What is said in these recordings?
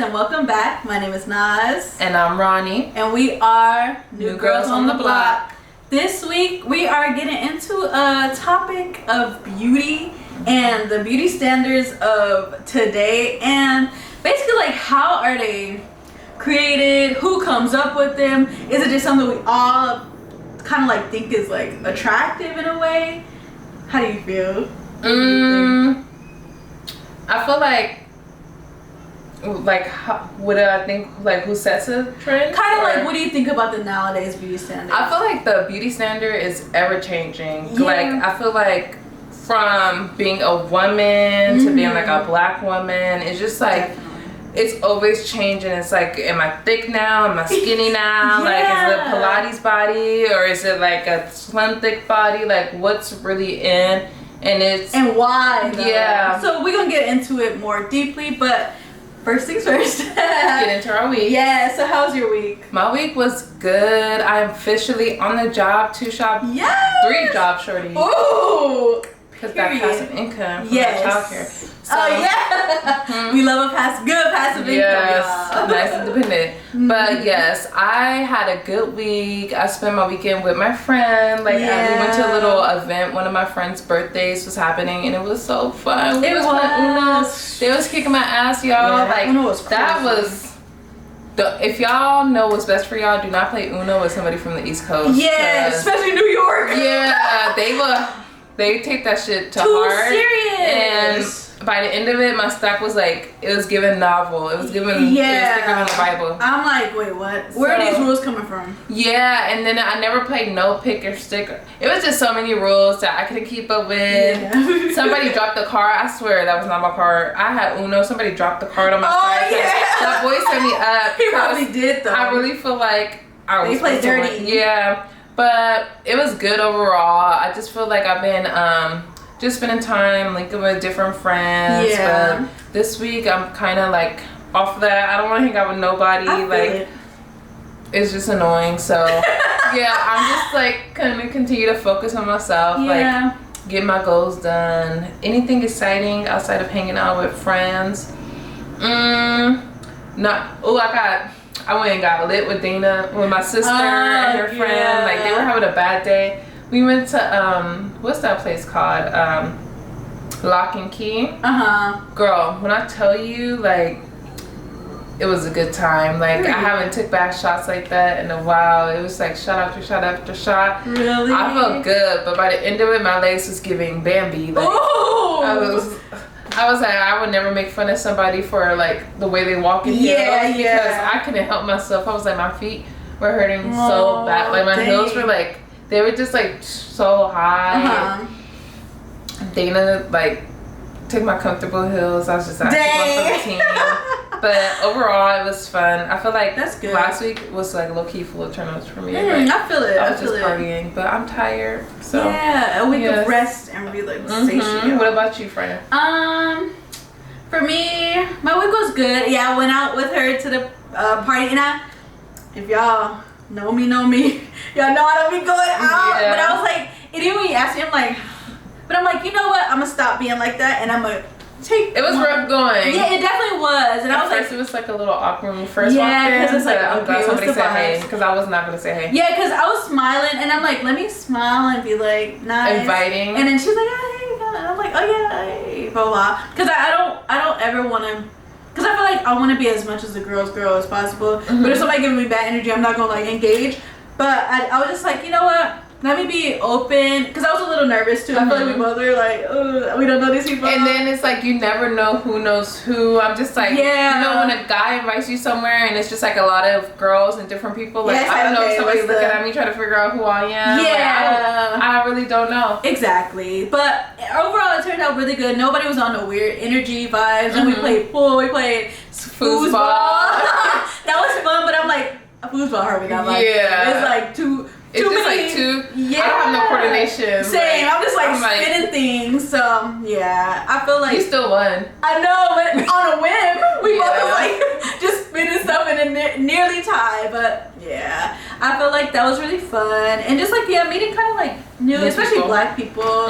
and welcome back. My name is Naz. And I'm Ronnie. And we are New Girls on the Block. This week we are getting into a topic of beauty and the beauty standards of today, and basically like how are they created, who comes up with them, is it just something we all kind of like think is like attractive in a way? How do you feel? I feel like what do I think, like who sets a trend? Kind of like, what do you think about the nowadays beauty standard? I feel like the beauty standard is ever changing. Yeah. Like I feel like from being a woman to being like a black woman, it's just like it's always changing. It's like, am I thick now? Am I skinny now? Like, is it a Pilates body or is it like a slim thick body? Like, what's really in? And why though? Yeah. So we're gonna get into it more deeply, but first things first. Get into our week. Yeah, so how's your week? My week was good. I'm officially on the job, 3 job shorty. Ooh! Because got passive income from Yes. my childcare. So, we love a good passive income, y'all. Nice and independent. But yes, I had a good week. I spent my weekend with my friend. Like we went to a little event. One of my friend's birthdays was happening, and it was so fun. It was playing Uno. They was kicking my ass, y'all. Yeah, like Uno was crazy. that was. If y'all know what's best for y'all, do not play Uno with somebody from the East Coast. Yeah, especially New York. Yeah, they take that shit to heart. Serious. And by the end of it, my stack was like, it was given novel. It was given, it was thicker than the Bible. I'm like, wait, what? Where are these rules coming from? Yeah, and then I never played no pick or stick. It was just so many rules that I couldn't keep up with. Yeah. Somebody dropped the card. I swear that was not my card. I had Uno. Somebody dropped the card on my side. Yeah. That boy set me up. He probably did though. I really feel like I was. They played dirty. Yeah. But it was good overall. I just feel like I've been just spending time linking with different friends. Yeah. But this week I'm kind of like off that. I don't want to hang out with nobody. It's just annoying. So yeah, I'm just like gonna continue to focus on myself. Yeah. Like get my goals done. Anything exciting outside of hanging out with friends? I went and got lit with Dana, with my sister and her friend. Like they were having a bad day. We went to what's that place called? Lock and Key. Girl, when I tell you, like, it was a good time. Like I haven't took back shots like that in a while. It was like shot after shot after shot. Really? I felt good, but by the end of it, my legs was giving Bambi. Like, I was like, I would never make fun of somebody for like the way they walk in heels because I couldn't help myself. I was like, my feet were hurting so bad. Like my heels were like, they were just like so high. Dana like took my comfortable heels. I was just like, for the team. But overall, it was fun. I feel like that's good. Last week was like low key full of turn-ups for me. I feel it. I was just partying, but I'm tired. So yeah, a week of rest and relaxation. What about you, friend? For me, my week was good. Yeah, I went out with her to the party, and if y'all know me, y'all know I don't be going out. But I was like, and even when you asked me, I'm like, you know what? I'm gonna stop being like that, and I'm gonna take. It was rough going. Yeah, it definitely was. And I was like, it was like a little awkward when we first walked in. because it's like, I'm glad somebody said hey, because I was not gonna say hey. Yeah, because I was smiling, and I'm like, let me smile and be like nice, inviting. And then she's like, hey, and I'm like, oh yeah, hey, blah blah. Because I don't ever want to. Because I feel like I want to be as much as the girl's girl as possible. But if somebody giving me bad energy, I'm not gonna like engage. But I was just like, you know what? Let me be open, because I was a little nervous too. I feel like we both were like, oh, we don't know these people. And then it's like you never know who knows who. I'm just like, you know, when a guy invites you somewhere and it's just like a lot of girls and different people, like I don't know if somebody's looking at me trying to figure out who I am. Yeah, like, I really don't know. Exactly. But overall, it turned out really good. Nobody was on no weird energy vibes, and we played pool. We played foosball. That was fun, but I'm like, a foosball hurt me. Not like it's like too. It's just like I don't have no coordination. Same. I'm just like spinning things. So yeah, I feel like you still won. I know, but on a whim, we both was like just spinning stuff and it nearly tied. But yeah, I feel like that was really fun and just like meeting kind of like new, especially people. Black people.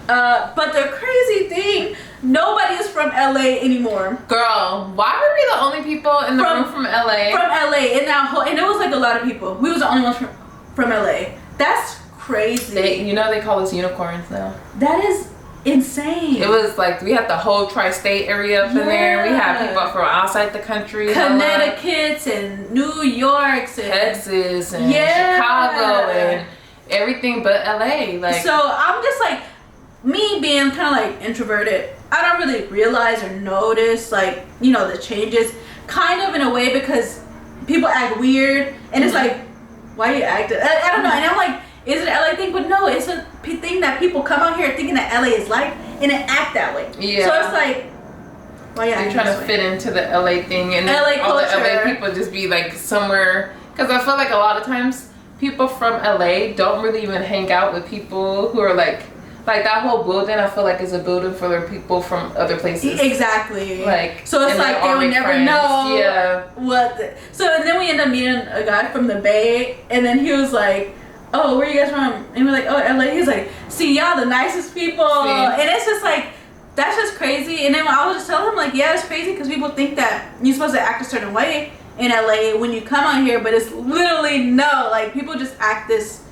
But the crazy thing, Nobody is from LA anymore. Girl, why were we the only people in the room from LA? From LA, and it was like a lot of people. We was the only ones from LA. That's crazy. They call us unicorns now. That is insane. It was like we had the whole tri-state area up in there. We had people from outside the country, Connecticut and New York and Texas and Chicago and everything but LA. Like, so I'm just like, me being kind of like introverted, I don't really realize or notice like, the changes kind of in a way, because people act weird and it's like, why you acting? I don't know. And I'm like, is it an LA thing? But no, it's a thing that people come out here thinking that LA is like, and they act that way. Yeah. So it's like, why you acting? You're trying to fit into the LA thing, and LA all culture. the LA people just be like somewhere. Because I feel like a lot of times people from LA don't really even hang out with people who are like that whole building. I feel like is a building for the people from other places. Exactly. Like, so it's like they would never friends. know what. So then we end up meeting a guy from the Bay, and then he was like, "Oh, where are you guys from?" And we're like, "Oh, LA." He's like, "See, y'all the nicest people," and it's just like, that's just crazy. And then I was just telling him like, yeah, it's crazy because people think that you're supposed to act a certain way in LA when you come out here, but it's literally no. Like, people just act this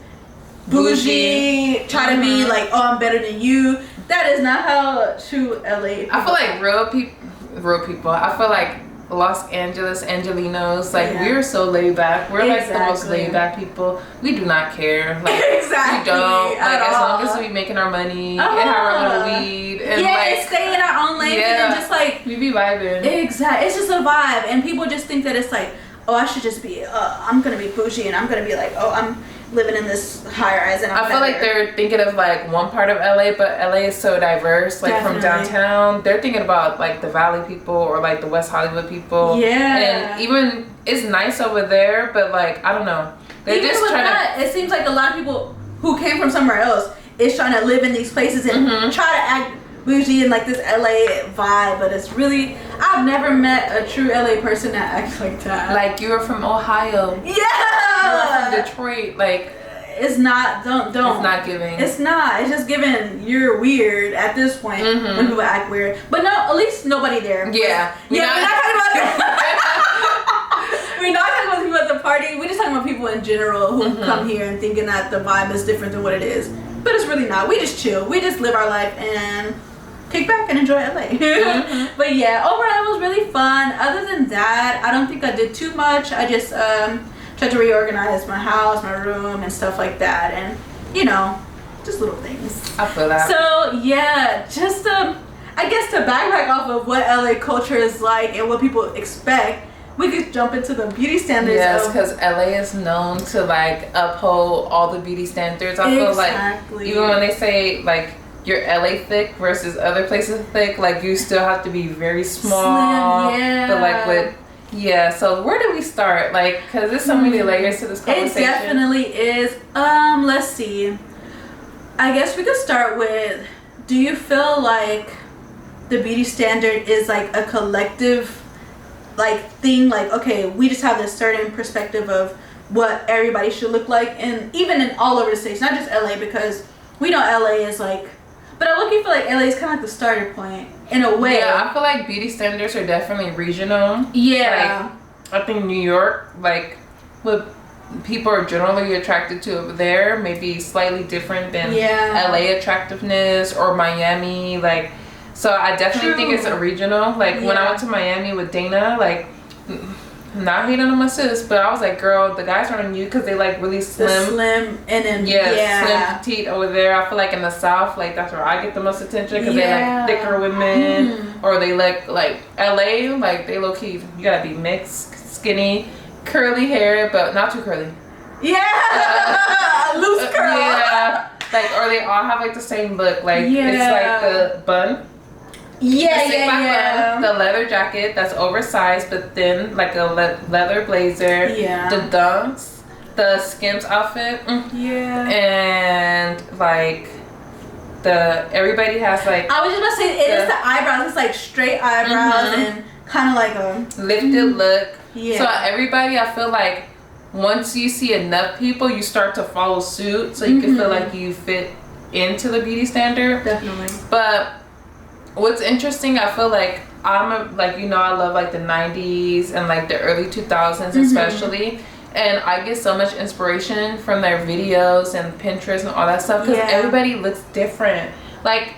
bougie, try to be like, oh, I'm better than you. That is not how true LA people I feel like real people. I feel like Los Angeles Angelinos, like, we're so laid back. We're like the most laid back people. We do not care. Like, exactly. We don't. Like, as long as we making our money and have our little weed and and stay in our own lane, and then just like we be vibing. Exactly. It's just a vibe, and people just think that it's like, oh, I should just be I'm gonna be bougie, and I'm gonna be like, oh, I'm living in this high rise, and I feel like they're thinking of like one part of LA, but LA is so diverse. Like, from downtown, they're thinking about like the Valley people or like the West Hollywood people. Yeah. And even it's nice over there, but like, I don't know. They're even just with trying that, it seems like a lot of people who came from somewhere else is trying to live in these places and try to act bougie and like this LA vibe, but it's really, I've never met a true LA person that acts like that. Like, you're from Ohio. Yeah. You're from Detroit. Like, it's not, don't. It's not giving. It's not. It's just giving you're weird at this point when people act weird. But no, at least nobody there. Yeah. We're not talking about that. We're not talking about people at the party. We're just talking about people in general who come here and thinking that the vibe is different than what it is. But it's really not. We just chill. We just live our life and kick back and enjoy LA. But yeah, overall it was really fun. Other than that, I don't think I did too much. I just tried to reorganize my house, my room, and stuff like that, and just little things. I feel that. So yeah, just I guess to backtrack off of what LA culture is like and what people expect, we could jump into the beauty standards. Yes, because LA is known to like uphold all the beauty standards. I feel like even when they say like you're LA thick versus other places thick, like you still have to be very small. Slim, but like so where do we start? Like, because there's so many layers to this conversation. It definitely is. Let's see. I guess we could start with, do you feel like the beauty standard is like a collective like thing? Like, okay, we just have this certain perspective of what everybody should look like, and even in all over the states, not just LA, because we know LA is like, but I look, feel like LA is kind of like the starter point in a way. Yeah, I feel like beauty standards are definitely regional. Yeah. Like, I think New York, like, what people are generally attracted to over there may be slightly different than LA attractiveness, or Miami. Like, so I definitely think it's a regional. Like, when I went to Miami with Dana, like, not hating on my sis, but I was like, girl, the guys are on you because they like really slim. The slim and then slim petite over there. I feel like in the South, like that's where I get the most attention because they like thicker women, or they like LA, like they low key. You gotta be mixed, skinny, curly hair, but not too curly. Yeah, loose curl. Yeah, like, or they all have like the same look. Like it's like the bun. Yeah. The leather jacket that's oversized but thin, like a leather blazer. Yeah. The dunks, the Skims outfit. Yeah. And like everybody has like. I was just about to say it is the eyebrows. It's like straight eyebrows and kind of like a lifted look. Yeah. So everybody, I feel like once you see enough people, you start to follow suit, so you can feel like you fit into the beauty standard. Definitely. But what's interesting, I feel like like, you know, I love like the 90s and like the early 2000s especially. And I get so much inspiration from their videos and Pinterest and all that stuff because everybody looks different. Like,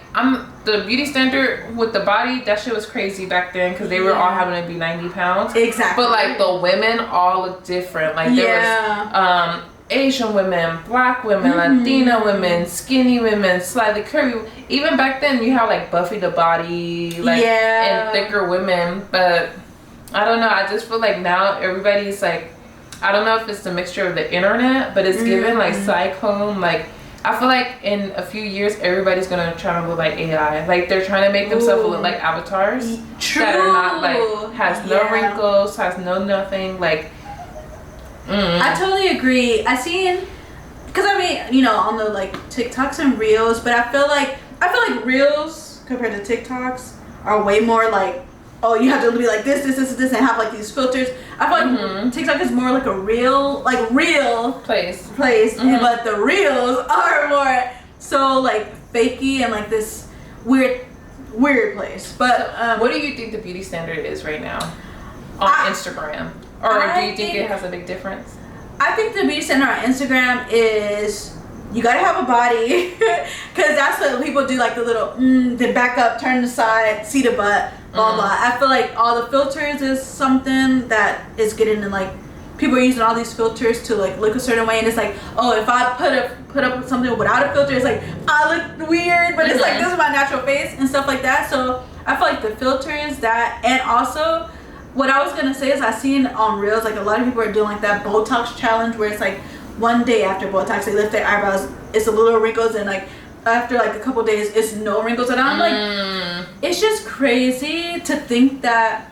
the beauty standard with the body, that shit was crazy back then because they were all having to be 90 pounds. Exactly. But like the women all look different. Like there was Asian women, black women, Latina women, skinny women, slightly curvy. Even back then you have like Buffy the Body, like and thicker women. But I don't know, I just feel like now everybody's like, I don't know if it's the mixture of the internet, but it's given like cyclone. Like I feel like in a few years everybody's gonna try to look like AI. Like they're trying to make themselves look like avatars that are not like, has no wrinkles, has no nothing. Like I totally agree. I seen, because I mean, you know, on the like TikToks and Reels, but I feel like Reels compared to TikToks are way more like, oh, you have to be like this, and have like these filters. I feel like TikTok is more like a real place, but the Reels are more so like fakey and like this weird place. But so, what do you think the beauty standard is right now on Instagram? Or do you think it has a big difference? I think the beauty standard on Instagram is you gotta have a body, because that's what people do, like the little the back up, turn to the side, see the butt, blah blah. I feel like all the filters is something that is getting in, like people are using all these filters to like look a certain way, and it's like, oh, if I put up something without a filter, it's like I look weird, but it's like this is my natural face and stuff like that. So I feel like the filters, that, and also what I was gonna say is I seen on Reels like a lot of people are doing like that Botox challenge where it's like one day after Botox they lift their eyebrows, it's a little wrinkles, and like after like a couple days it's no wrinkles, and I'm like, it's just crazy to think that,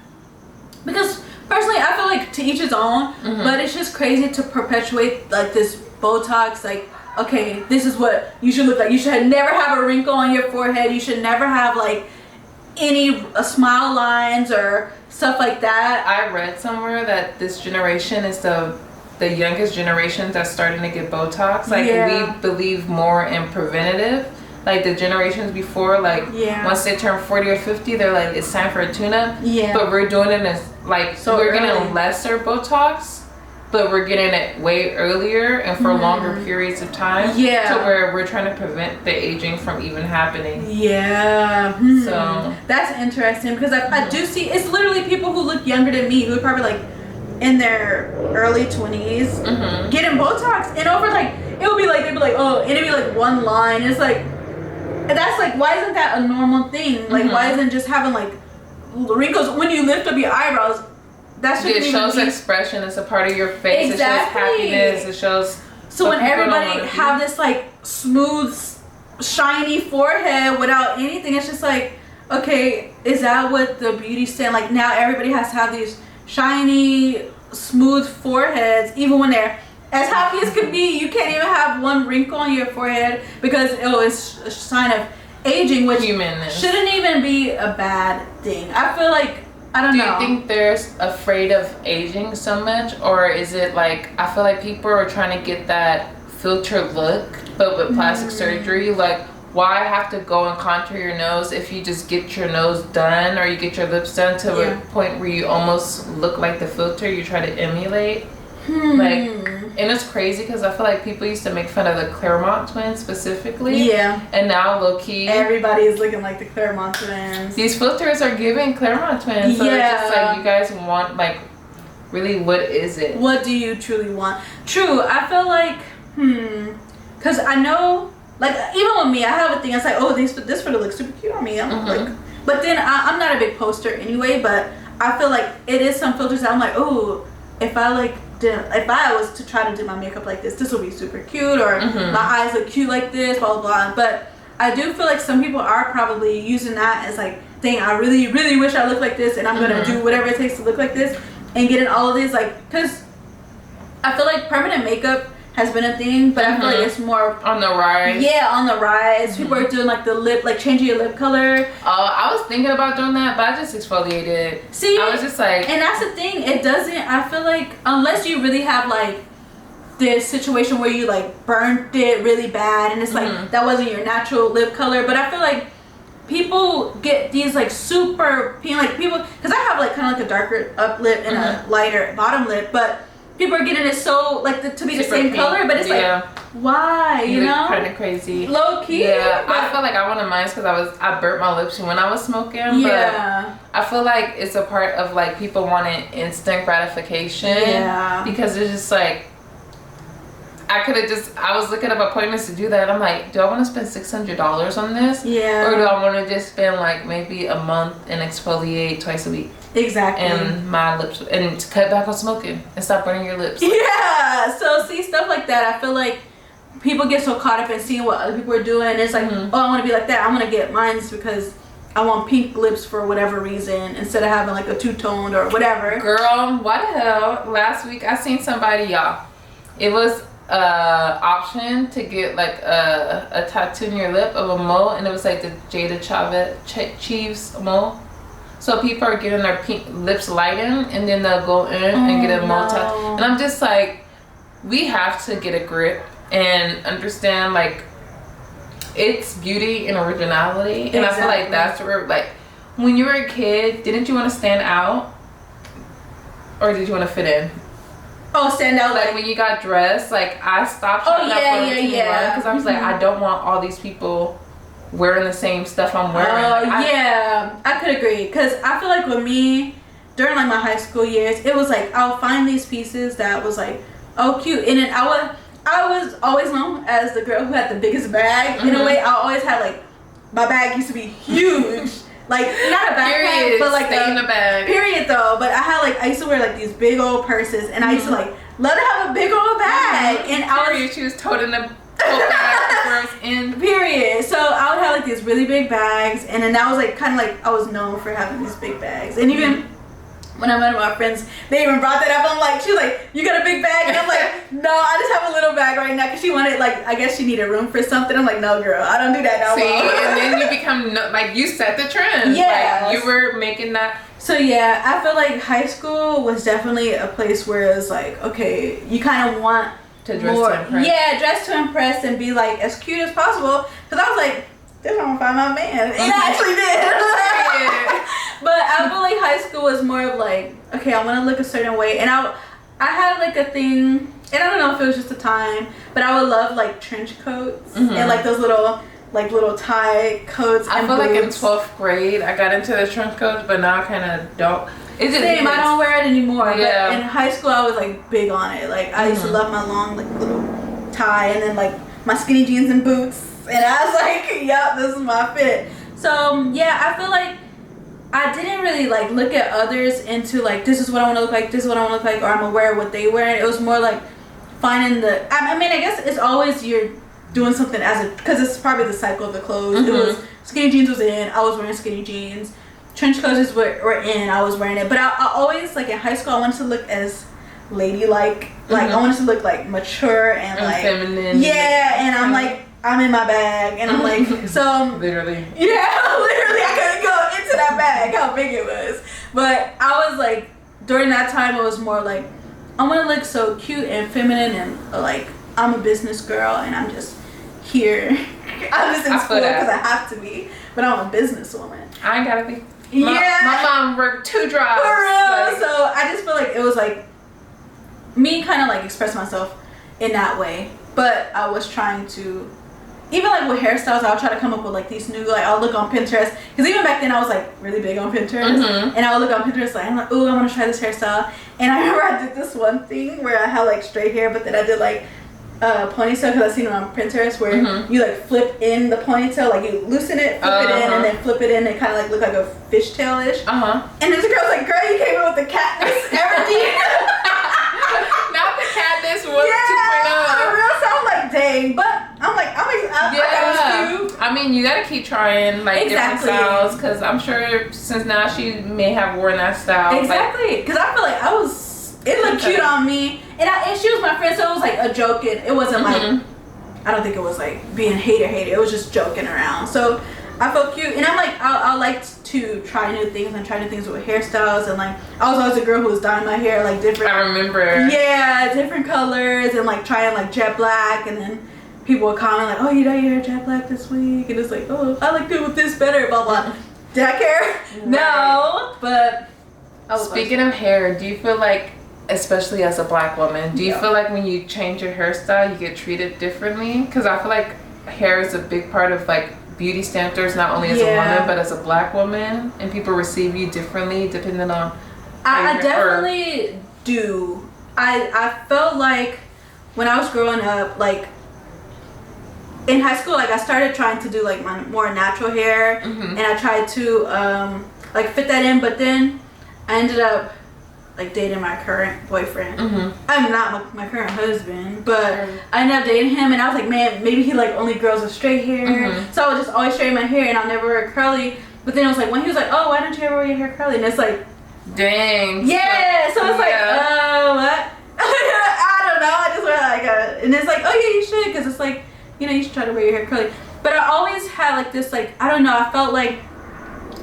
because personally I feel like to each his own, but it's just crazy to perpetuate like this Botox, like, okay, this is what you should look like. You should never have a wrinkle on your forehead. You should never have like any smile lines or stuff like that. I read somewhere that this generation is the youngest generation that's starting to get Botox. Like we believe more in preventative. Like the generations before, like once they turn 40 or 50, they're like, it's time for a tune-up. But we're doing it as like, so we're getting lesser Botox, but we're getting it way earlier and for longer periods of time. To where we're trying to prevent the aging from even happening. So that's interesting, because I do see, it's literally people who look younger than me who are probably like in their early 20s getting Botox, and over like, it'll be like, they'd be like, oh, and it'd be like one line. It's like, that's like, why isn't that a normal thing? Like, why isn't just having like wrinkles when you lift up your eyebrows? It shows expression. It's a part of your face. It shows happiness. It shows. So when everybody have this like smooth, shiny forehead without anything, it's just like, okay, is that what the beauty stand? Like now everybody has to have these shiny, smooth foreheads, even when they're as happy as could be. You can't even have one wrinkle on your forehead because it's a sign of aging, which shouldn't even be a bad thing. I feel like, I don't know. Do you think they're afraid of aging so much, or is it like, I feel like people are trying to get that filter look, but with plastic surgery? Like, why have to go and contour your nose if you just get your nose done or you get your lips done to a point where you almost look like the filter you try to emulate? Like, and it's crazy because I feel like people used to make fun of the Claremont twins specifically. And now low-key everybody is looking like the Claremont twins. These filters are giving Claremont twins. So it's just like, you guys want, like, really, what is it? What do you truly want? True, I feel like, because I know, like, even with me, I have a thing. It's like, oh, this photo looks super cute on me. I'm like, but then I'm not a big poster anyway. But I feel like it is some filters that I'm like, oh, if I was to try to do my makeup like this would be super cute, or my eyes look cute like this, blah blah blah. But I do feel like some people are probably using that as like, dang, I really really wish I looked like this, and I'm gonna do whatever it takes to look like this, and getting all of these, like, because I feel like permanent makeup has been a thing, but I feel like it's more on the rise. On the rise. People are doing like the lip, like changing your lip color. Oh, I was thinking about doing that, but I just exfoliated. See, I was just like, and that's the thing. It doesn't. I feel like unless you really have like this situation where you like burnt it really bad, and it's like that wasn't your natural lip color. But I feel like people get these like super pink, like people, because I have like kind of like a darker up lip and a lighter bottom lip, but people are getting it so like to be the same pink color, but it's like, why, you know? Kind of crazy. Low key. Yeah, I feel like I wanted mine because I burnt my lips when I was smoking. Yeah. But I feel like it's a part of like people wanting instant gratification. Yeah. Because it's just like, I was looking up appointments to do that. I'm like, do I want to spend $600 on this? Yeah. Or do I want to just spend like maybe a month and exfoliate twice a week? Exactly. And my lips, and to cut back on smoking and stop burning your lips. Yeah. So see, stuff like that, I feel like people get so caught up in seeing what other people are doing. It's like, oh, I want to be like that. I want to get mine because I want pink lips for whatever reason instead of having like a two-toned or whatever. Girl, what the hell? Last week I seen somebody, y'all. It was option to get like a tattoo in your lip of a mole, and it was like the Jada Chiefs mole. So people are getting their pink lips lightened, and then they'll go in and get a mole tattoo. And I'm just like, we have to get a grip and understand like it's beauty and originality. And I feel like that's where, like, when you were a kid, didn't you want to stand out, or did you want to fit in? Oh, stand out, like when you got dressed. Like I stopped trying because I was like, I don't want all these people wearing the same stuff I'm wearing. I could agree, because I feel like with me during like my high school years, it was like I'll find these pieces that was like, oh, cute, and then I was always known as the girl who had the biggest bag. In a way, I always had like, my bag used to be huge. Like, not a backpack, but like in a bag. Period though. But I used to wear like these big old purses, and I used to like let her have a big old bag. And she was toting the tote bag where it's in. Period. So I would have like these really big bags, and then that was like kind of like I was known for having these big bags. And even when I met my friends, they even brought that up. I'm like, she was like, you got a big bag? And I'm like, no, I just have a little bag right now, because she wanted, like, I guess she needed room for something. I'm like, no, girl, I don't do that no more. And then you become, like, you set the trend. Yeah. Like, you were making that. So, yeah, I feel like high school was definitely a place where it's like, okay, you kind of want to dress to impress. Yeah, dress to impress and be, like, as cute as possible. Because I was like, this I'm gonna find my man. And I actually did. But I feel like high school was more of like, okay, I want to look a certain way, and I had like a thing, and I don't know if it was just a time, but I would love like trench coats and like those little tie coats. I feel like in 12th grade I got into the trench coats, but now I kind of don't. It's just same. I don't wear it anymore. Yeah. But in high school I was like big on it. Like I used to love my long like little tie, and then like my skinny jeans and boots. And I was like, yep, this is my fit. So, yeah, I feel like I didn't really, like, look at others into, like, this is what I want to look like, this is what I want to look like, or I'm aware of what they wear. It was more, like, finding the... I mean, I guess it's always you're doing something as a... Because it's probably the cycle of the clothes. It was... Skinny jeans was in. I was wearing skinny jeans. Trench coats were in. I was wearing it. But I always, like, in high school, I wanted to look as ladylike. Like, I wanted to look, like, mature and like... feminine. Yeah, and I'm, like... I'm in my bag, and I'm like, so... Literally. Yeah, literally, I couldn't go into that bag, how big it was. But I was like, during that time, it was more like, I want to look so cute and feminine, and like, I'm a business girl, and I'm just here. I'm just in school because I have to be, but I'm a businesswoman. I ain't gotta be. My mom worked 2 jobs. For real. Like, so I just feel like it was like, me kind of like express myself in that way. But I was trying to... Even like with hairstyles, I'll try to come up with like these new, like I'll look on Pinterest, because even back then I was like really big on Pinterest, and I would look on Pinterest like, I'm like, ooh, I want to try this hairstyle. And I remember I did this one thing where I had like straight hair, but then I did like ponytail, because I seen it on Pinterest where you like flip in the ponytail, like you loosen it, flip it in, and then flip it in, and kind of like look like a fishtail-ish. And this girl was like, girl, you came in with the Katniss everything. Not the Katniss 1.0. For real, so I'm like, dang, but I'm like, I mean, you gotta keep trying like different styles, because I'm sure since now she may have worn that style. Exactly, because I feel like it looked cute on me, and she was my friend, so it was like a joke, and it wasn't like, I don't think it was like being hater, it was just joking around. So I felt cute, and I'm like, I liked to try new things and try new things with hairstyles, and like I was always a girl who was dyeing my hair like different. I remember. Yeah, different colors, and like trying like jet black, and then people would comment like, oh, you dyed your hair jet black this week, and it's like, oh, I like it with this better, blah blah. Did I care? Right. No, but speaking of hair, do you feel like, especially as a black woman, do you feel like when you change your hairstyle you get treated differently? Because I feel like hair is a big part of like beauty standards, not only as a woman but as a black woman, and people receive you differently depending on I definitely do. I felt like when I was growing up, like in high school, like I started trying to do like my more natural hair, and I tried to like fit that in, but then I ended up like dating my current boyfriend. I'm not my current husband, but I ended up dating him, and I was like, man, maybe he like only girls with straight hair. So I would just always straighten my hair, and I'll never wear it curly. But then it was like when he was like, oh, why don't you ever wear your hair curly? And it's like, dang. Yeah. So it's like, what? I don't know. I just wear like and it's like, oh yeah, you should, because it's like, you know, you should try to wear your hair curly. But I always had like this, like, I don't know, I felt like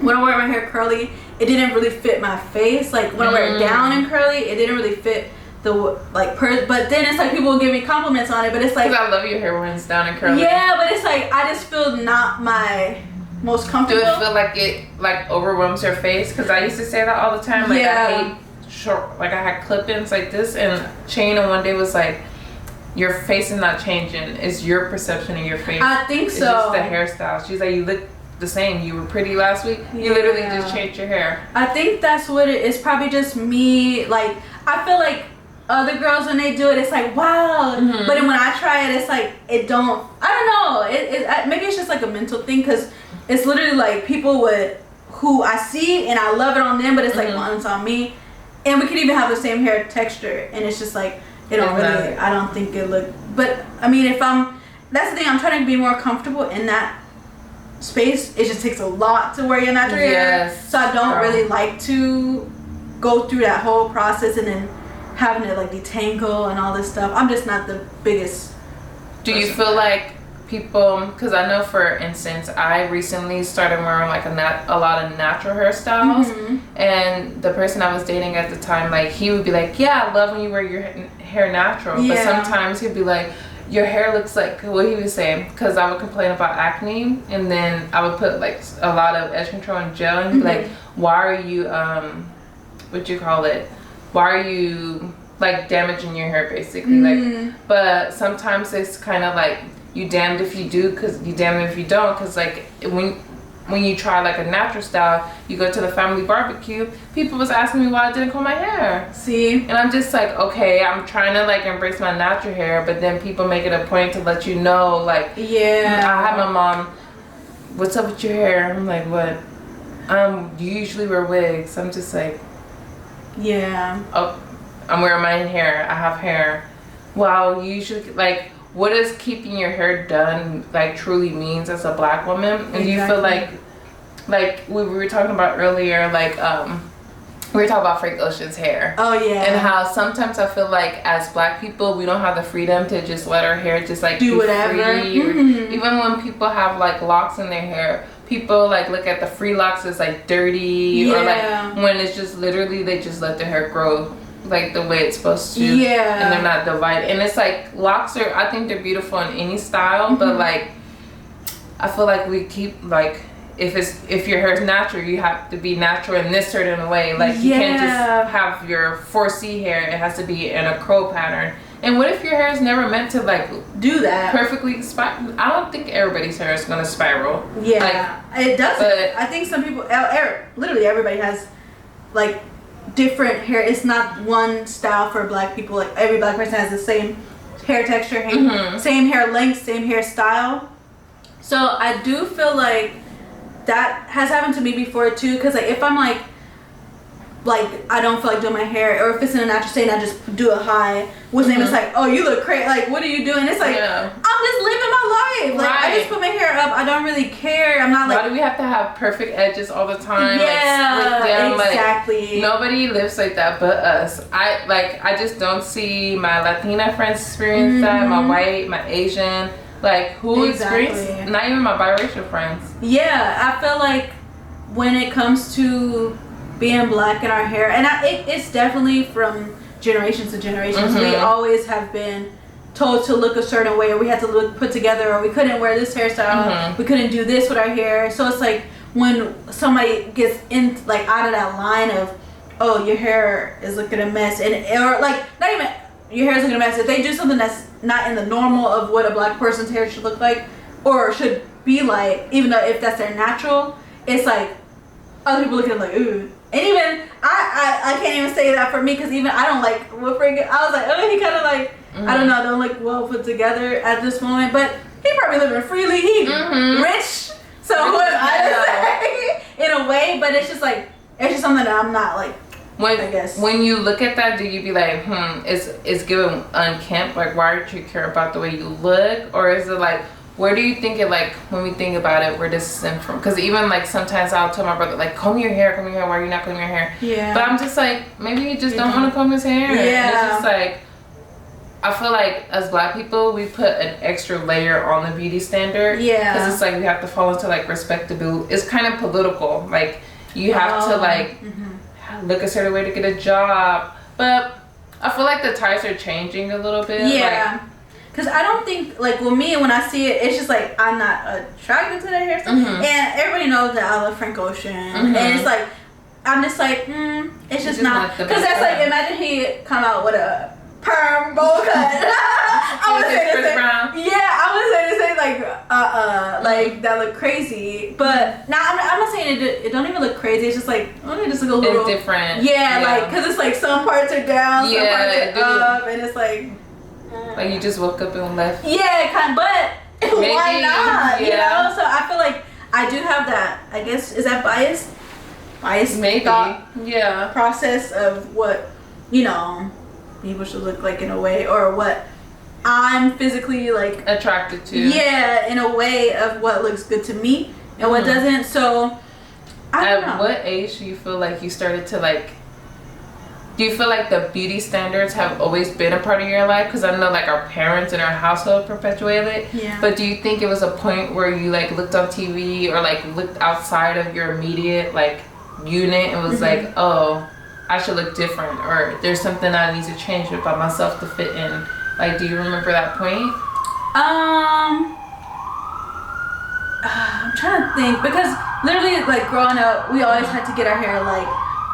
when I wear my hair curly, it didn't really fit my face. Like when I wear it down and curly, it didn't really fit the like but then it's like people will give me compliments on it, but it's like, because I love your hair when it's down and curly. Yeah, but it's like I just feel not my most comfortable. Do it feel like it like overwhelms your face? Because I used to say that all the time. Like I hate short, like I had clip-ins like this, and Shayna one day was like, your face is not changing, it's your perception of your face. I think it's so. Just the hairstyle. She's like, you look the same. You were pretty last week. You literally just changed your hair. I think that's what it is. Probably just me. Like I feel like other girls, when they do it, it's like, wow. But then when I try it, it's like it don't. I don't know. Maybe it's just like a mental thing, because it's literally like people who I see and I love it on them, but it's like once on me, and we could even have the same hair texture, and it's just like it don't really. I don't think it look. But I mean, that's the thing. I'm trying to be more comfortable in that space. It just takes a lot to wear your natural hair, so I don't really like to go through that whole process and then having to like detangle and all this stuff. I'm just not the biggest. Do you feel like people, because I know, for instance, I recently started wearing like a lot of natural hairstyles, and the person I was dating at the time, like he would be like, yeah, I love when you wear your hair natural, but sometimes he'd be like, your hair looks like, what he was saying, because I would complain about acne, and then I would put like a lot of edge control and gel, and he'd be like, why are you why are you like damaging your hair, basically? Like, but sometimes it's kind of like, you damned if you do, because you damned if you don't, because like when you try like a natural style, you go to the family barbecue, people was asking me why I didn't comb my hair. See? And I'm just like, okay, I'm trying to like embrace my natural hair, but then people make it a point to let you know, like, I had my mom, what's up with your hair? I'm like, what? You usually wear wigs. I'm just like, oh, I'm wearing my hair. I have hair. Wow, you usually, like, what does keeping your hair done like truly means as a black woman? And do you feel like we were talking about earlier, like we were talking about Frank Ocean's hair. Oh yeah. And how sometimes I feel like as black people, we don't have the freedom to just let our hair just like do whatever. Even when people have like locks in their hair, people like look at the free locks as like dirty, or like when it's just literally they just let their hair grow like the way it's supposed to, and they're not divided. And it's like locks are, I think they're beautiful in any style, but like I feel like we keep like, if your hair is natural, you have to be natural in this certain way. Like you can't just have your 4C hair, it has to be in a curl pattern. And what if your hair is never meant to like do that perfectly spiral? I don't think everybody's hair is gonna spiral. It doesn't. I think some people, literally everybody has like different hair. It's not one style for black people. Like every black person has the same hair texture, same hair length, same hairstyle. So I do feel like that has happened to me before too, because like if I'm like I don't feel like doing my hair, or if it's in a natural state and I just do a high, what's name is like, oh, you look crazy, like what are you doing? It's like I'm just living my life. Like I just put my hair up, I don't really care. I'm not like, why do we have to have perfect edges all the time? Exactly. Like, nobody lives like that but us. I just don't see my Latina friends experience that, my Asian, like who experience, not even my biracial friends. I feel like when it comes to being black in our hair, and it's definitely from generations to generations, we always have been told to look a certain way, or we had to look put together, or we couldn't wear this hairstyle, we couldn't do this with our hair. So it's like when somebody gets in like out of that line of, oh, your hair is looking a mess, and or like not even your hair is looking a mess, if they do something that's not in the normal of what a black person's hair should look like or should be like, even though if that's their natural, it's like other people looking like, ooh. And even I can't even say that for me, because even I don't like Wilfred. I was like, oh, he kind of like, I don't know, don't look well put together at this moment, but he probably living freely. He rich, so what I say in a way, but it's just like, it's just something that I'm not like. I guess. When you look at that, do you be like, it's given unkempt? Like, why don't you care about the way you look? Or is it like, where do you think it, like, when we think about it, where does it stem from? Because even, like, sometimes I'll tell my brother, like, comb your hair, why are you not combing your hair? Yeah. But I'm just like, maybe you just don't want to comb his hair. Yeah. And it's just like, I feel like as black people, we put an extra layer on the beauty standard. Yeah. Because it's like, we have to fall into, like, respectability. It's kind of political. Like, you have to, like, look a certain way to get a job. But I feel like the times are changing a little bit. Yeah. Because I don't think, like, with me, when I see it, it's just like, I'm not attracted to that hairstyle. And everybody knows that I love Frank Ocean. And it's like, I'm just like, it's just not. Because that's like, imagine he come out with a perm bowl cut. I would say the same. Yeah, I would say the same, like that look crazy. But now I'm not saying it don't even look crazy. It's just like, it just look a little. It's different. Yeah, like, because it's like some parts are down, some parts are up, and it's like. Like you just woke up and left. Yeah, but maybe, why not? You know? So I feel like I do have that, I guess, is that bias? Maybe. Thought yeah. Process of what, you know, people should look like in a way, or what I'm physically like attracted to. Yeah, in a way of what looks good to me and what doesn't. So I don't know. At what age do you feel like you started to like? Do you feel like the beauty standards have always been a part of your life? Because I know like our parents and our household perpetuated it. Yeah. But do you think it was a point where you like looked on TV or like looked outside of your immediate like unit and was like, oh, I should look different, or there's something I need to change about myself to fit in? Like, do you remember that point? I'm trying to think, because literally like growing up, we always had to get our hair like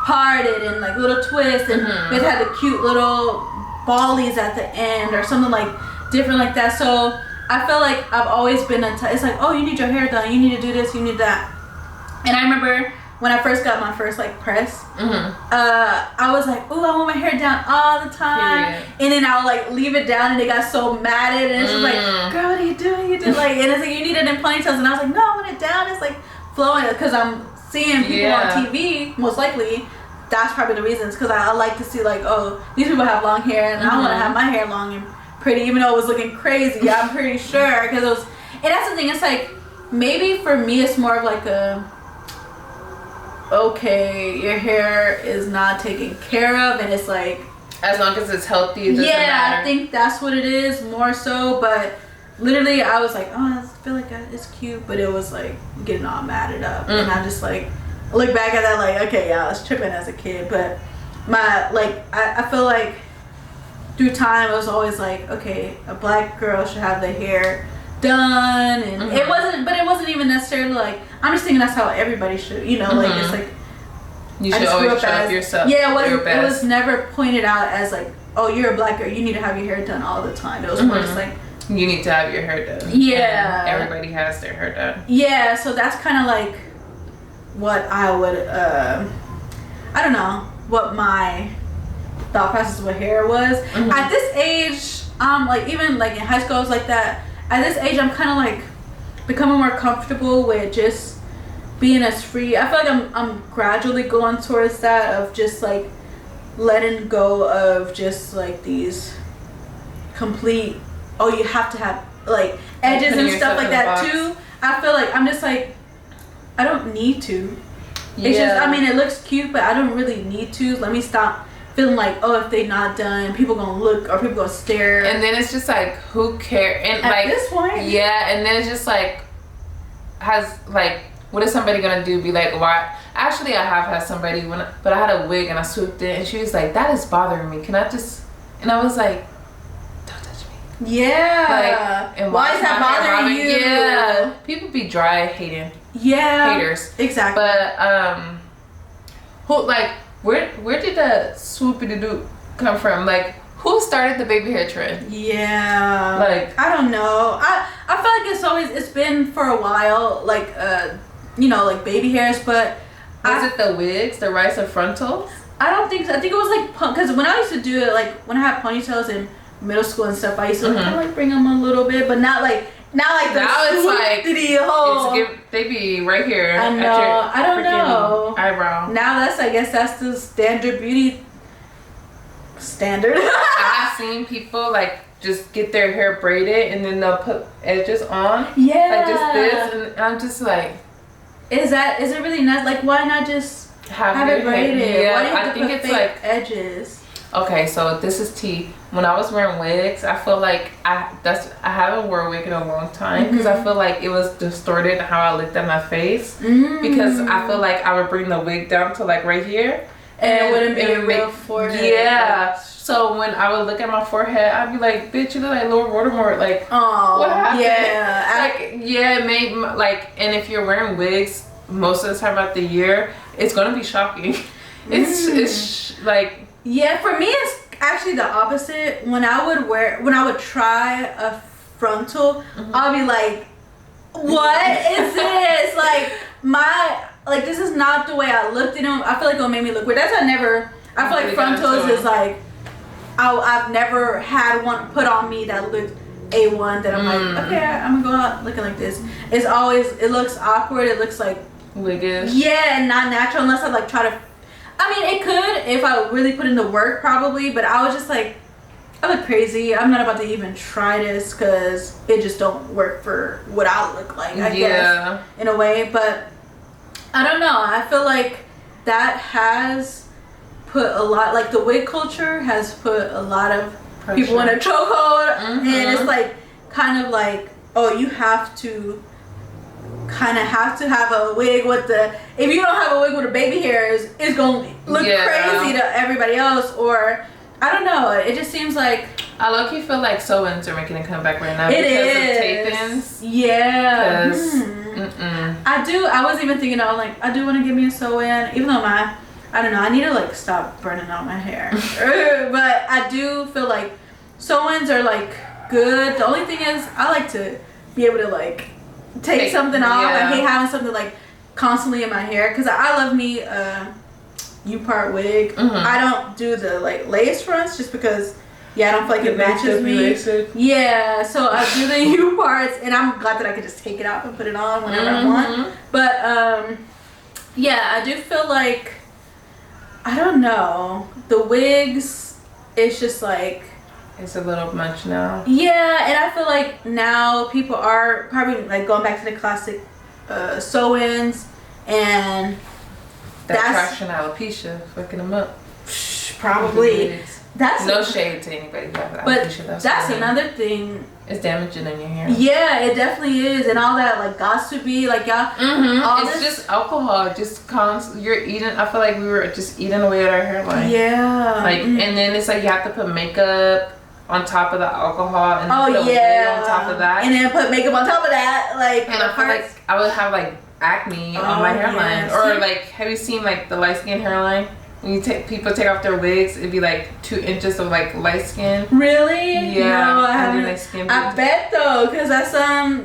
parted and like little twists, and we had the cute little ballies at the end or something like different like that. So I feel like I've always been it's like, oh, you need your hair done, you need to do this, you need that. And I remember when I first got my first like press, I was like, oh, I want my hair down all the time. And then I would like leave it down and it got so matted, and it's just like, girl, what are you doing? You do like, and it's like, you need it in ponytails, and I was like, no, I want it down. It's like flowing, because I'm seeing people on TV, most likely. That's probably the reasons, because I like to see like, oh, these people have long hair, and I want to have my hair long and pretty, even though it was looking crazy. I'm pretty sure, because it was, and that's the thing. It's like, maybe for me, it's more of like a, okay, your hair is not taken care of, and it's like, as long as it's healthy, it doesn't matter. I think that's what it is more so. But literally, I was like, oh, I feel like it's cute, but it was like getting all matted up, and I just like look back at that like, okay, yeah, I was tripping as a kid. But my like, I feel like through time, it was always like, okay, a black girl should have the hair done, and it wasn't even necessarily like, I'm just thinking that's how everybody should, you know, like, it's like, you should always show up yourself. Yeah, it was never pointed out as like, oh, you're a black girl, you need to have your hair done all the time. It was more just like, you need to have your hair done. Yeah. And everybody has their hair done. Yeah, so that's kind of like what I would, I don't know, what my thought process with hair was. At this age, like even like in high school, I was like that. At this age, I'm kind of like becoming more comfortable with just being as free. I feel like I'm gradually going towards that of just like letting go of just like these complete, oh, you have to have like edges and stuff like that too. I feel like I'm just like, I don't need to. It's just, I mean, it looks cute, but I don't really need to. Let me stop feeling like, oh, if they not done, people gonna look or people gonna stare. And then it's just like, who cares? And at like this point, yeah. And then it's just like, what is somebody gonna do? Be like, why? Actually, I have had somebody but I had a wig and I swooped it, and she was like, that is bothering me. Can I just? And I was like, don't touch me. Yeah. Like, and why is that bothering you? Yeah. People be dry hating. Yeah. Haters. Exactly. But who like where did the swoopy doo come from? Like, who started the baby hair trend? Yeah. Like, I don't know. I feel like it's been for a while, like you know, like baby hairs, but was it the wigs, the rise of frontals? I don't think so. I think it was like, because when I used to do it, like when I had ponytails in middle school and stuff, I used to kind of like bring them a little bit, but not like the now it's like they be right here. I know. I don't know. Eyebrow. Now I guess that's the standard beauty standard. I've seen people like just get their hair braided and then they'll put edges on. Yeah. Like just this, and I'm just like, is it really not like, why not just have it braided? Yeah, why do you have I to think put it's fake like edges? Okay, so this is tea. When I was wearing wigs, I feel like I haven't worn a wig in a long time because I feel like it was distorted how I looked at my face because I feel like I would bring the wig down to like right here and it wouldn't be a real forehead. Yeah. So when I would look at my forehead, I'd be like, "Bitch, you look like Lord Voldemort." Like, oh, what happened? Yeah. Like, yeah, it made like, and if you're wearing wigs most of the time out the year, it's gonna be shocking. It's like. Yeah, for me it's actually the opposite. When I would try a frontal, I'll be like, what is this? Like this is not the way I looked in them. I feel like it'll make me look weird. I feel like frontals is like, I've never had one put on me that looked A1 that I'm like, okay, I'm gonna go out looking like this. It looks awkward. It looks like wiggish. Yeah, not natural unless I like try to. I mean, it could if I really put in the work, probably. But I was just like, I look crazy. I'm not about to even try this because it just don't work for what I look like, I guess, in a way. But I don't know. I feel like that has put a lot, like the wig culture has put a lot of people in a chokehold. And it's like, kind of like, oh, you have to have a wig with if you don't have a wig with the baby hairs, it's gonna look crazy to everybody else. Or I don't know, it just seems like I low-key feel like sew-ins are making a comeback right now because of tape-ins. Yeah. I was even thinking, I do want to give me a sew-in, even though I don't know, I need to like stop burning out my hair. But I do feel like sew-ins are like good. The only thing is I like to be able to like take something off. I hate having something like constantly in my hair because I love me U-part wig. I don't do the like lace fronts just because I don't feel like it matches me. Yeah, so I do the U-parts and I'm glad that I can just take it off and put it on whenever I want. But I do feel like, I don't know, the wigs, it's just like, it's a little much now. Yeah, and I feel like now people are probably like going back to the classic sew-ins, and that's traction alopecia fucking them up. Probably. That's no shade to anybody who has alopecia. But that's another thing. It's damaging in your hair. Yeah, it definitely is, and all that like gossipy, like y'all. It's just alcohol. Just you're eating. I feel like we were just eating away at our hairline. Yeah. Like, and then it's like you have to put makeup on top of the alcohol and put a wig on top of that, and then put makeup on top of that, like. And I feel like I would have like acne on my hairline, or like, have you seen like the light skin hairline? When people take off their wigs, it'd be like 2 inches of like light skin. Really? Yeah. No, I haven't. I bet though, because the sun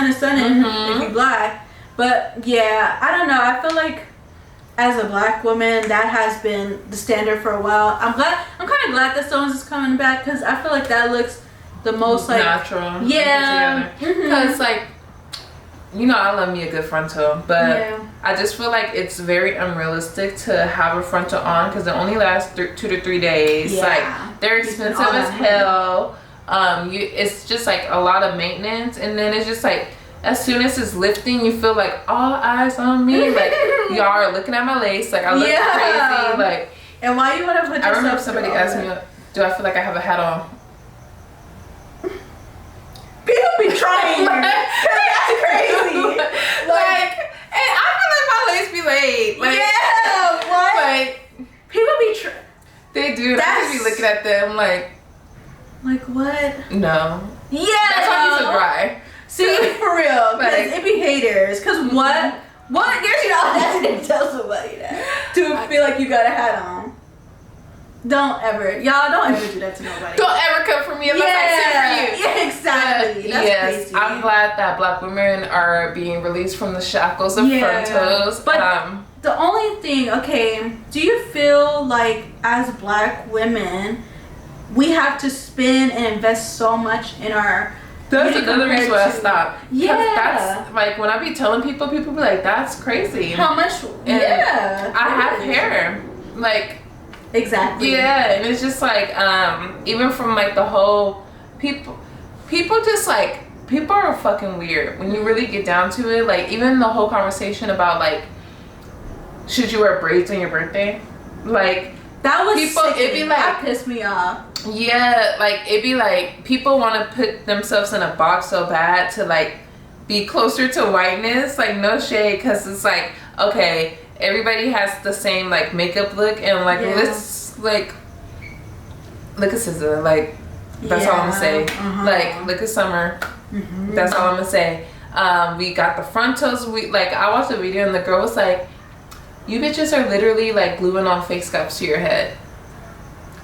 is sunning if you black. But yeah, I don't know. I feel like as a black woman, that has been the standard for a while. I'm kind of glad that Stones is coming back because I feel like that looks the most like natural. Yeah. Because like, you know, I love me a good frontal, but I just feel like it's very unrealistic to have a frontal on because it only lasts 2 to 3 days. Like, they're expensive as hell. It's just like a lot of maintenance, and then it's just like as soon as it's lifting, you feel like all eyes on me. Like, y'all are looking at my lace. Like, I look crazy. Like, and why you want to put yourself? I remember somebody asked me, "Do I feel like I have a hat on?" People be trying. That's crazy. Like, and I feel like my lace be laid. Like, what? Like, people be they do. I just be looking at them like, Like what? No. Yeah. That's why he's so dry. See, for real, because it be haters. Because what? What? There's your audacity to tell somebody that to feel like you got a hat on. Don't ever do that to nobody. Don't ever come for me unless I send for you. Yeah, exactly. That's crazy. I'm glad that Black women are being released from the shackles of frontos. But the only thing, okay, do you feel like as Black women, we have to spend and invest so much in our... That's another reason why I stopped. Yeah. That's like when I be telling people be like, that's crazy. How much? And I have hair. Like... Exactly. Yeah, and it's just like even from like the whole people just like people are fucking weird when you really get down to it. Like even the whole conversation about like should you wear braids on your birthday? Like that was people. It'd be like that pissed me off. Yeah, like it'd be like people want to put themselves in a box so bad to like be closer to whiteness. Like no shade, because it's like okay. Everybody has the same like makeup look and like let's like look at SZA, like that's all I'm gonna say. Like look at Summer, that's all I'm gonna say. We got the frontos. We like I watched a video and the girl was like, "You bitches are literally like gluing on face sculpts to your head,"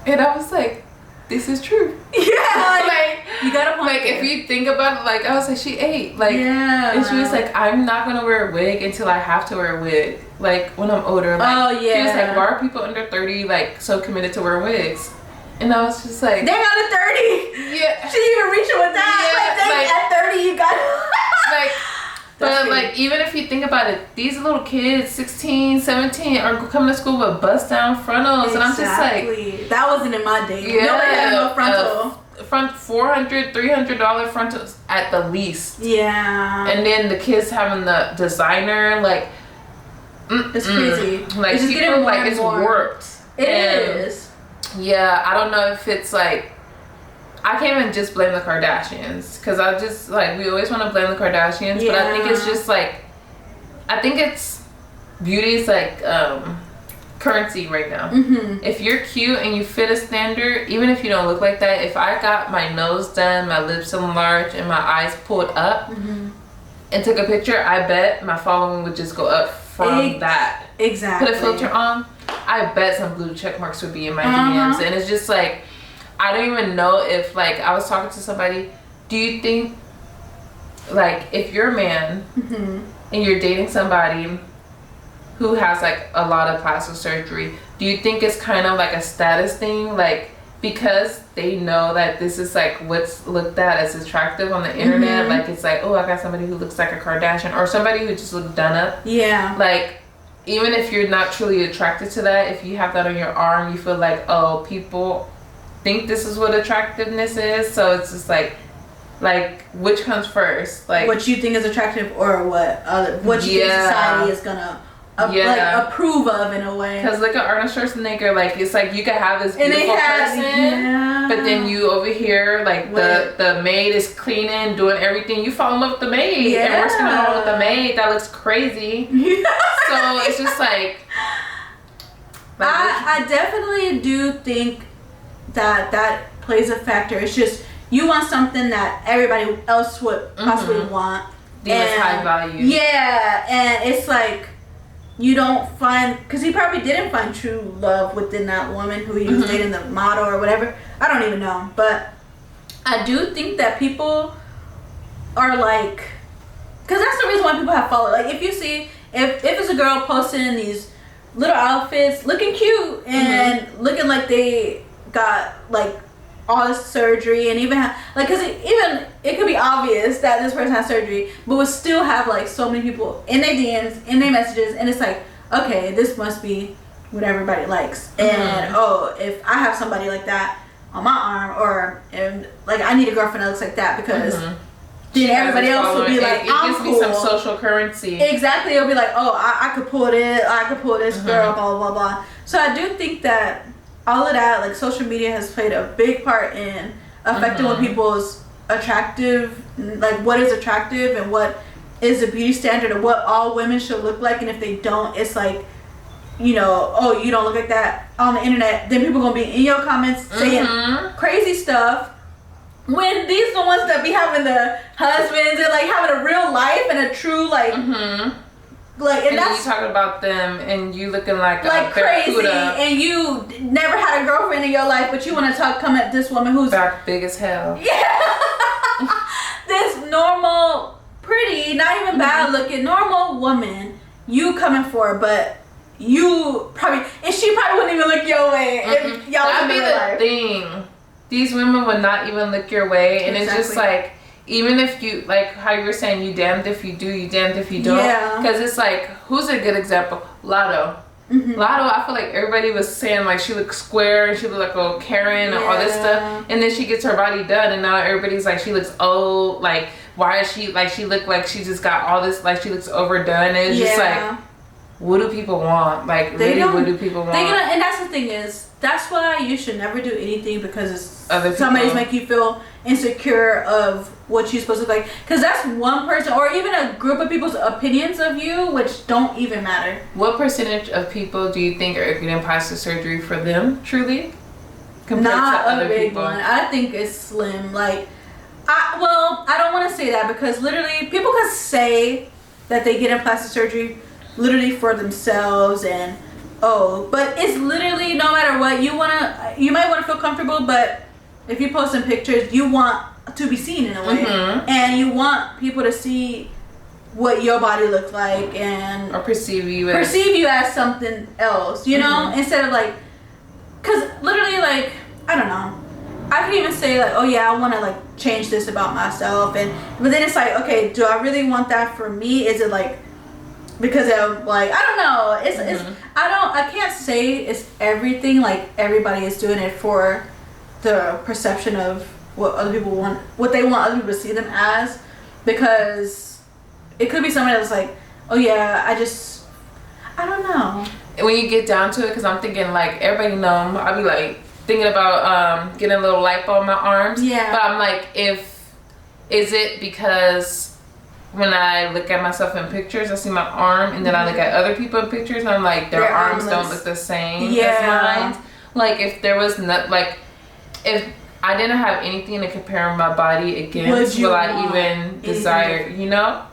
and I was like, "This is true." Yeah, like you gotta like if you think about it, like I was like she ate like and she was like I'm not gonna wear a wig until I have to wear a wig like when I'm older. Like, she was like why are people under 30 like so committed to wear wigs? And I was just like they got a 30. Yeah, she even reaching with that. Like at 30 you got like. But like even if you think about it, these little kids 16 17 are coming to school with bust down frontos. And I'm just like that wasn't in my day. Nobody had no frontal. Front $400, $300 frontals at the least. Yeah. And then the kids having the designer like it's crazy. Like it's just people getting more like and it's more. warped. It is. Yeah, I don't know if it's like I can't even just blame the Kardashians because I just like we always want to blame the Kardashians, but I think it's just like I think it's beauty is like currency right now. If you're cute and you fit a standard, even if you don't look like that, if I got my nose done, my lips enlarged, and my eyes pulled up and took a picture, I bet my following would just go up from that. Exactly. Put a filter on, I bet some blue check marks would be in my DMs, and it's just like I don't even know if like I was talking to somebody. Do you think like if you're a man and you're dating somebody who has like a lot of plastic surgery, do you think it's kind of like a status thing, like because they know that this is like what's looked at as attractive on the internet? Like it's like, oh, I got somebody who looks like a Kardashian or somebody who just looks done up. Yeah. Like even if you're not truly attracted to that, if you have that on your arm, you feel like, oh, people think this is what attractiveness is. So it's just like which comes first, like what you think is attractive or what you think society is gonna like approve of in a way. Because look at Arnold Schwarzenegger, like it's like you could have this beautiful person, but then you over here like the maid is cleaning, doing everything. You fall in love with the maid, and what's going on with the maid? That looks crazy. So it's just like I definitely do think that plays a factor. It's just you want something that everybody else would possibly want. It's high value. Yeah, and it's like you don't find, because he probably didn't find true love within that woman who he was dating, the model or whatever. I don't even know, but I do think that people are like, because that's the reason why people have followed. Like if you see, if it's a girl posting these little outfits, looking cute and looking like they got like all this surgery, and even have, like, because it could be obvious that this person has surgery, but would still have like so many people in their DMs, in their messages, and it's like, okay, this must be what everybody likes. And oh, if I have somebody like that on my arm, and like I need a girlfriend that looks like that, because then everybody else will be like, I'm cool. It gives me some social currency. Exactly. It'll be like, oh, I could pull this girl, blah blah blah. So I do think that all of that, like social media has played a big part in affecting what people's attractive, like what is attractive and what is a beauty standard and what all women should look like. And if they don't, it's like, you know, oh, you don't look like that on the internet, then people gonna be in your comments saying crazy stuff when these the ones that be having the husbands and like having a real life and a true like like and that's you talking about them and you looking like crazy barracuda. And you never had a girlfriend in your life, but you want to come at this woman who's back big as hell. This normal, pretty, not even bad looking normal woman you coming for, but you probably, and she probably wouldn't even look your way if y'all was in real life. Thing. These women would not even look your way, and it's just like, even if you, like how you were saying, you damned if you do, you damned if you don't. Because it's like, who's a good example? Lotto. Lotto, I feel like everybody was saying like she looks square and she looked like a Karen and all this stuff, and then she gets her body done and now everybody's like she looks old, like why is she like she looked like she just got all this, like she looks overdone, and it's just like, what do people want? Like really, what do people want? And that's the thing is, that's why you should never do anything because somebody's make you feel insecure of what you're supposed to look like, because that's one person or even a group of people's opinions of you which don't even matter. What percentage of people do you think are getting plastic surgery for them truly compared Not to other a big people? one. I think it's slim. Like I don't want to say that, because literally people could say that they get in plastic surgery literally for themselves and but it's literally no matter what, you might want to feel comfortable, but if you're posting pictures, you want to be seen in a way, and you want people to see what your body looks like and or perceive you as something else, you know, instead of like, because literally like, I don't know, I could even say like, oh yeah, I want to like change this about myself, but then it's like, okay, do I really want that for me? Is it like because of like, I don't know, it's I can't say it's everything, like everybody is doing it for the perception of what other people want, what they want other people to see them as, because it could be somebody that's like, oh yeah, I don't know. When you get down to it, because I'm thinking like, everybody know, I'll be like thinking about getting a little lipo on my arms, but I'm like, is it because when I look at myself in pictures, I see my arm, and then I look at other people in pictures, and I'm like, their arms don't look the same as mine. Like if there was not, like if I didn't have anything to compare my body against, will I even desire, you know?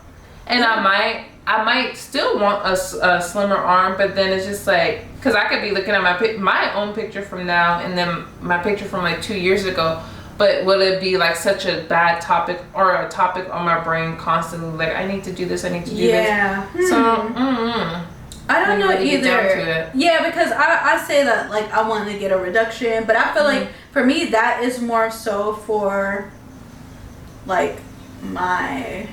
And I might still want a slimmer arm, but then it's just like, because I could be looking at my own picture from now and then my picture from like 2 years ago, but will it be like such a bad topic or a topic on my brain constantly, like I need to do this, I need to do this. So I don't know either. Yeah, because I say that like I want to get a reduction, but I feel like for me that is more so for like my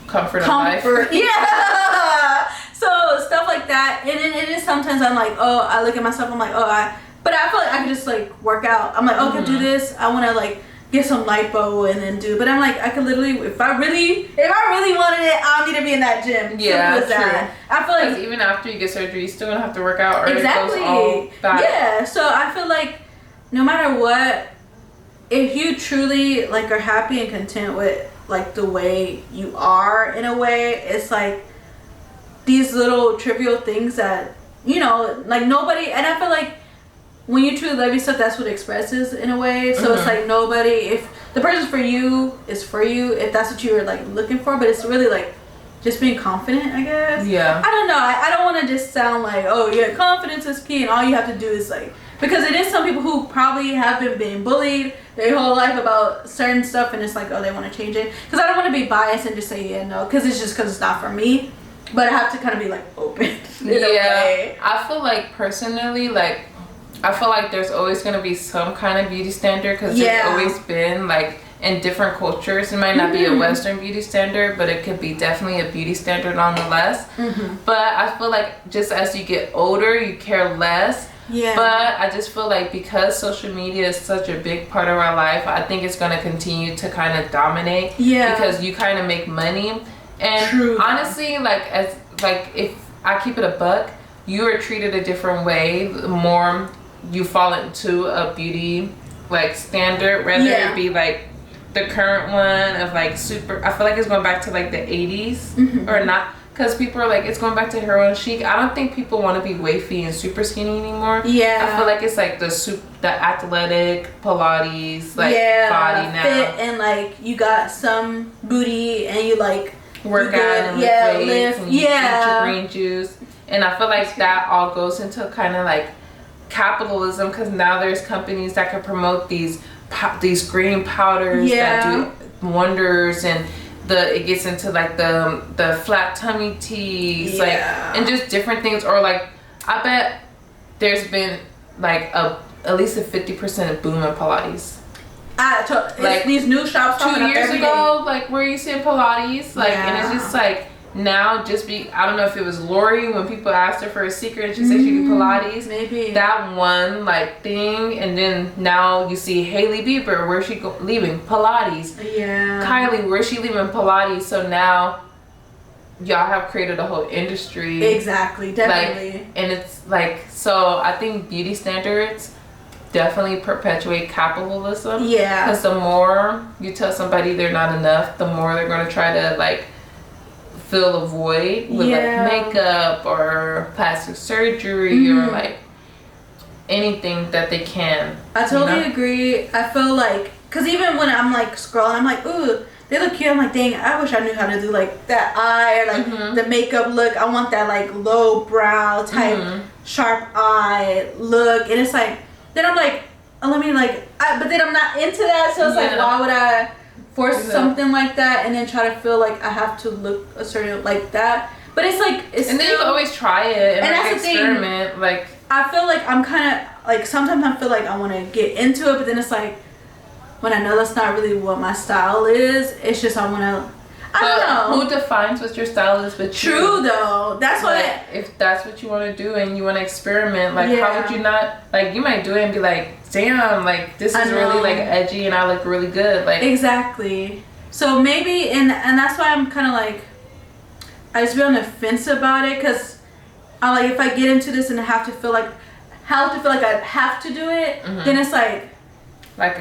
comfort of life. Yeah. So stuff like that, and then it is sometimes I'm like, oh, I look at myself, I'm like, but I feel like I can just like work out. I'm like, oh, I can do this. I want to like get some lipo and then do. But I'm like, I could literally, if I really wanted it, I'll need to be in that gym. Yeah, true. I feel like even after you get surgery, you still gonna have to work out, or exactly. It goes all back. Yeah. So I feel like no matter what, if you truly like are happy and content with like the way you are, in a way, it's like these little trivial things that, you know, like nobody, and I feel like when you truly love yourself, that's what it expresses in a way. So it's like nobody, if the person for you is for you, if that's what you were like looking for, but it's really like just being confident, I guess. Yeah. I don't know. I don't want to just sound like, oh yeah, confidence is key and all you have to do is like, because it is some people who probably have been being bullied their whole life about certain stuff, and it's like, oh, they want to change it. Because I don't want to be biased and just say yeah, no, because it's not for me. But I have to kind of be like open in a way. I feel like personally, like, I feel like there's always going to be some kind of beauty standard, because there's always been, like, in different cultures, it might not be a Western beauty standard, but it could be definitely a beauty standard nonetheless. But I feel like just as you get older, you care less. Yeah. But I just feel like because social media is such a big part of our life, I think it's going to continue to kind of dominate. Yeah. Because you kind of make money. And honestly, if I keep it a buck, you are treated a different way the more you fall into a beauty like standard, rather it be like the current one of like super, I feel like it's going back to like the 80s or not because people are like, it's going back to heroin chic. I don't think people want to be wafy and super skinny anymore. Yeah. I feel like it's like the athletic Pilates like body now. Fit and like you got some booty and you like work out and lift and you drink your green juice. And I feel like that all goes into kind of like capitalism, because now there's companies that can promote these green powders that do wonders, and it gets into like the flat tummy teas, like, and just different things. Or like, I bet there's been like at least a 50% boom in Pilates. Like these new shops 2 years ago, like where you see Pilates, like, and it's just like now I don't know if it was Lori when people asked her for a secret and she said she did Pilates, maybe that one like thing, and then now you see Hailey Bieber, where's she leaving? Pilates. Kylie, where's she leaving? Pilates. So now y'all have created a whole industry. Exactly, definitely. Like, and it's like, so I think beauty standards definitely perpetuate capitalism. Yeah. Because the more you tell somebody they're not enough, the more they're going to try to like fill a void with like makeup or plastic surgery or like anything that they can. I totally agree. I feel like, because even when I'm like scrolling, I'm like, ooh, they look cute. I'm like, dang, I wish I knew how to do like that eye or like the makeup look. I want that like low brow type sharp eye look. And it's like, then I'm like, oh, let me like, but then I'm not into that. So it's like, why would I force something like that and then try to feel like I have to look a certain like that? But it's like, it's and then you can always try it and like experiment. Like, I feel like I'm kind of like, sometimes I feel like I want to get into it, but then it's like, when I know that's not really what my style is, it's just I want to, I don't know. Who defines what your style is but True though. That's like, what if that's what you want to do and you want to experiment, like how would you not, like you might do it and be like, damn, like this is really like edgy and I look really good. Like, exactly. So maybe, and that's why I'm kind of like, I just be on the fence about it, because I like, if I get into this and I have to feel like I have to do it, then it's like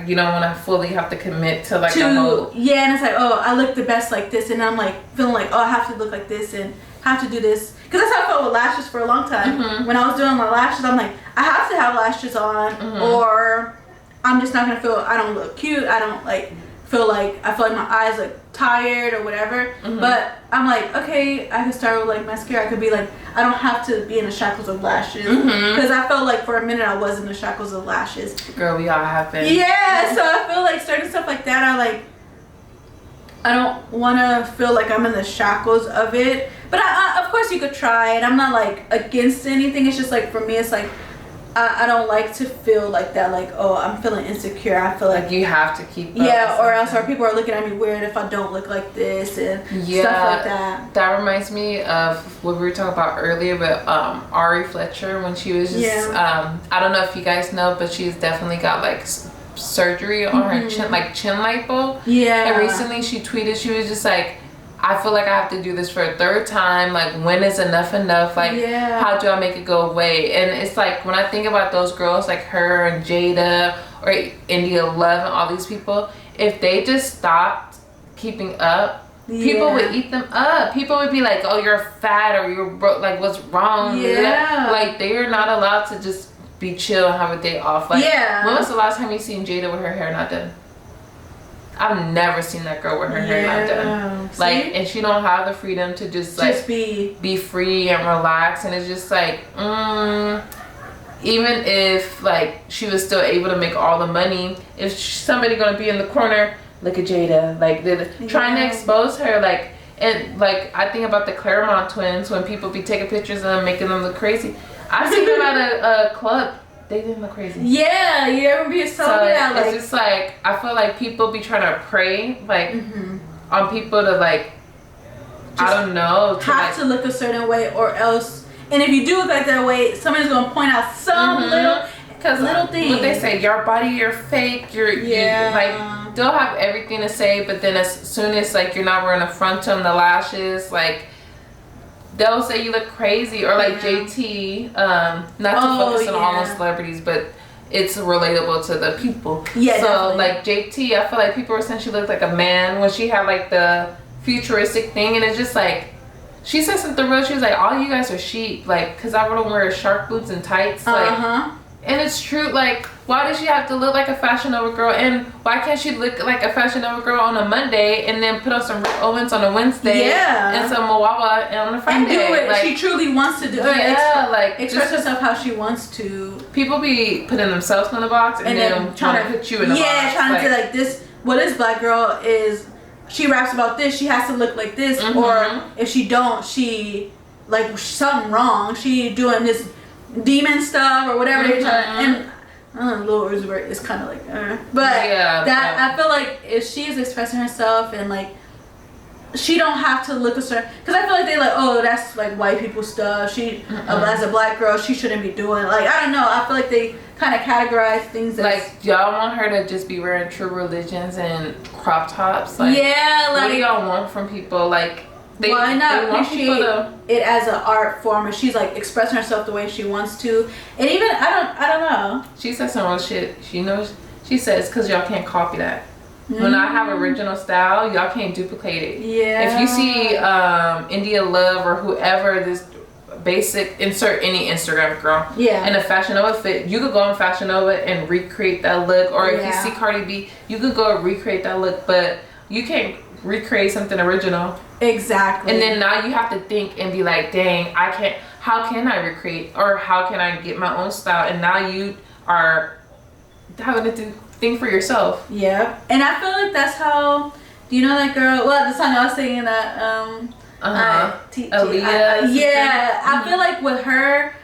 you don't want to fully have to commit to like a whole... Yeah, and it's like, oh, I look the best like this, and I'm like feeling like, oh, I have to look like this and have to do this, because that's how I felt with lashes for a long time. When I was doing my lashes, I'm like, I have to have lashes on, or I'm just not gonna feel, I don't look cute, I don't like feel like my eyes look tired or whatever. But I'm like, okay, I can start with like mascara. I could be like, I don't have to be in the shackles of lashes, because I felt like for a minute I was in the shackles of lashes. Girl, we all have been. Yeah, so I feel like certain stuff like that, I don't want to feel like I'm in the shackles of it. But I of course you could try it. I'm not like against anything. It's just like, for me, it's like, I don't like to feel like that, like, oh, I'm feeling insecure. I feel like you have to keep up or else people are looking at me weird if I don't look like this and stuff like that. That reminds me of what we were talking about earlier, but Ari Fletcher, when she was just I don't know if you guys know, but she's definitely got like surgery on her chin, like chin lipo. And recently she tweeted, she was just like, I feel like I have to do this for a third time. Like, when is enough? Like, how do I make it go away? And it's like, when I think about those girls like her and Jada or India Love and all these people, if they just stopped keeping up, people would eat them up. People would be like, oh, you're fat, or you're broke, like, what's wrong? Like, they are not allowed to just be chill and have a day off. Like, when was the last time you seen Jada with her hair not done? I've never seen that girl with her hair not done. Like, and she don't have the freedom to just like be free and relax. And it's just like, even if like she was still able to make all the money, if somebody gonna be in the corner, look at Jada, like they're trying to expose her, like. And like, I think about the Claremont twins, when people be taking pictures of them, making them look crazy. I seen them at a club. They didn't look crazy. Yeah, you ever be so that? Like, it's just like, I feel like people be trying to prey like on people to like, I don't know, to look a certain way, or else. And if you do look like that way, somebody's gonna point out some little thing. What they say, your body, you're fake. You're like, they'll have everything to say, but then as soon as like you're not wearing a frontal and the lashes, like, they'll say you look crazy. Or like JT, not to focus on all those celebrities, but it's relatable to the people. So definitely. Like JT, I feel like people were saying she looked like a man when she had like the futuristic thing, and it's just like, she said something real. She was like, all you guys are sheep, like, because I wouldn't wear shark boots and tights, like, and it's true, like, why does she have to look like a Fashion Nova girl, and why can't she look like a Fashion Nova girl on a Monday and then put on some Rick Owens on a Wednesday, and some Wawa on a Friday, and do it, like, she truly wants to do it, like, express herself how she wants to. People be putting themselves in the box and then trying to put you in the box. Yeah, trying to, like, this, well, this black girl is, she raps about this, she has to look like this, or if she don't, she, like, something wrong, she doing this demon stuff or whatever they're trying, and Lil Uzi Vert is kind of like, but I feel like if she is expressing herself and, like, she don't have to look a certain, because I feel like they like, oh, that's like white people stuff, she as a black girl she shouldn't be doing, like, I don't know, I feel like they kind of categorize things as, like, y'all want her to just be wearing True Religions and crop tops, like, like, what do y'all want from people? Like, why not appreciate it as an art form, and she's like expressing herself the way she wants to, and even I don't know. She said some real shit. She says because y'all can't copy that. When I have original style, y'all can't duplicate it. Yeah. If you see India Love or whoever, this basic, insert any Instagram girl in a Fashion Nova fit, you could go on Fashion Nova and recreate that look, or if you see Cardi B, you could go and recreate that look, but you can't recreate something original. Exactly. And then now you have to think and be like, dang, how can I recreate, or how can I get my own style? And now you are having to think for yourself. Yeah. And I feel like that's how, do you know that girl, well, the song I was singing that Aaliyah. I feel like with her,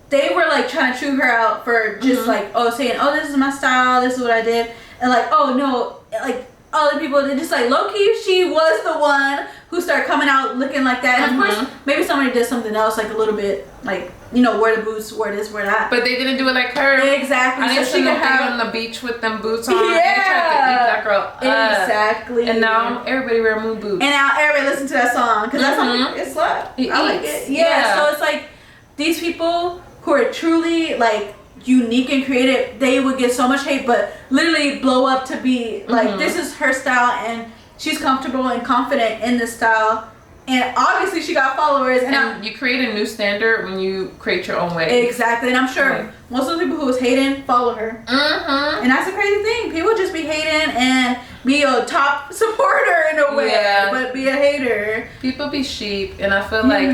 they were like trying to chew her out for just like, saying, oh, this is my style, this is what I did, and like, oh no, like other people, they just like low-key, she was the one who started coming out looking like that, and of course maybe somebody did something else, like a little bit, like, you know, wear the boots, wear this, wear that, but they didn't do it like her. Exactly. I didn't see them on the beach with them boots on. They tried to eat that girl up. Exactly. And now everybody wear moon boots, and now everybody listen to that song because that song, it's slap. I like it. So it's like these people who are truly like unique and creative, they would get so much hate, but literally blow up to be like, this is her style and she's comfortable and confident in this style, and obviously she got followers, and you create a new standard when you create your own way. Exactly. And I'm sure most of the people who was hating follow her, and that's a crazy thing. People just be hating and be a top supporter in a way, but be a hater. People be sheep, and I feel like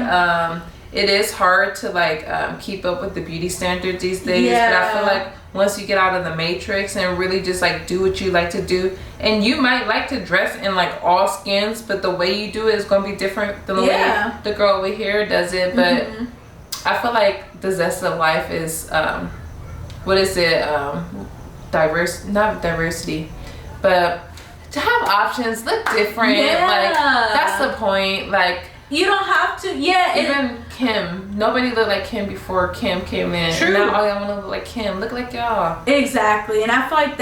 it is hard to like keep up with the beauty standards these days, but I feel like once you get out of the matrix and really just like do what you like to do, and you might like to dress in like all skins, but the way you do it is going to be different than the way the girl over here does it. But I feel like the zest of life is what is it, not diversity, but to have options, look different. Like, that's the point. Like, you don't have to. Even Kim, nobody looked like Kim before Kim came in. True. And now all y'all want to look like Kim. Look like y'all. Exactly. And I feel like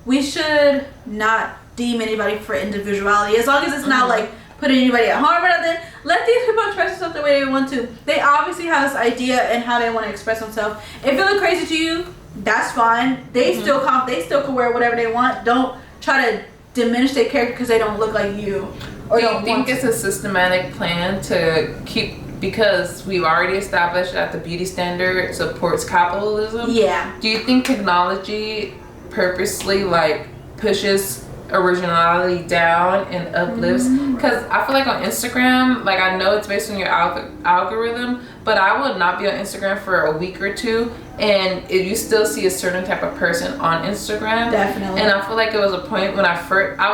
we should not deem anybody for individuality, as long as it's not like putting anybody at harm or nothing. Let these people express themselves the way they want to. They obviously have this idea and how they want to express themselves. If it look crazy to you, that's fine. They still can wear whatever they want. Don't try to diminish their character because they don't look like you. Or do you think it's a systematic plan to keep, because we've already established that the beauty standard supports capitalism? Yeah. Do you think technology purposely like pushes originality down and uplifts? Because I feel like on Instagram, like, I know it's based on your algorithm, but I will not be on Instagram for a week or two, and you still see a certain type of person on Instagram. Definitely. And I feel like it was a point when I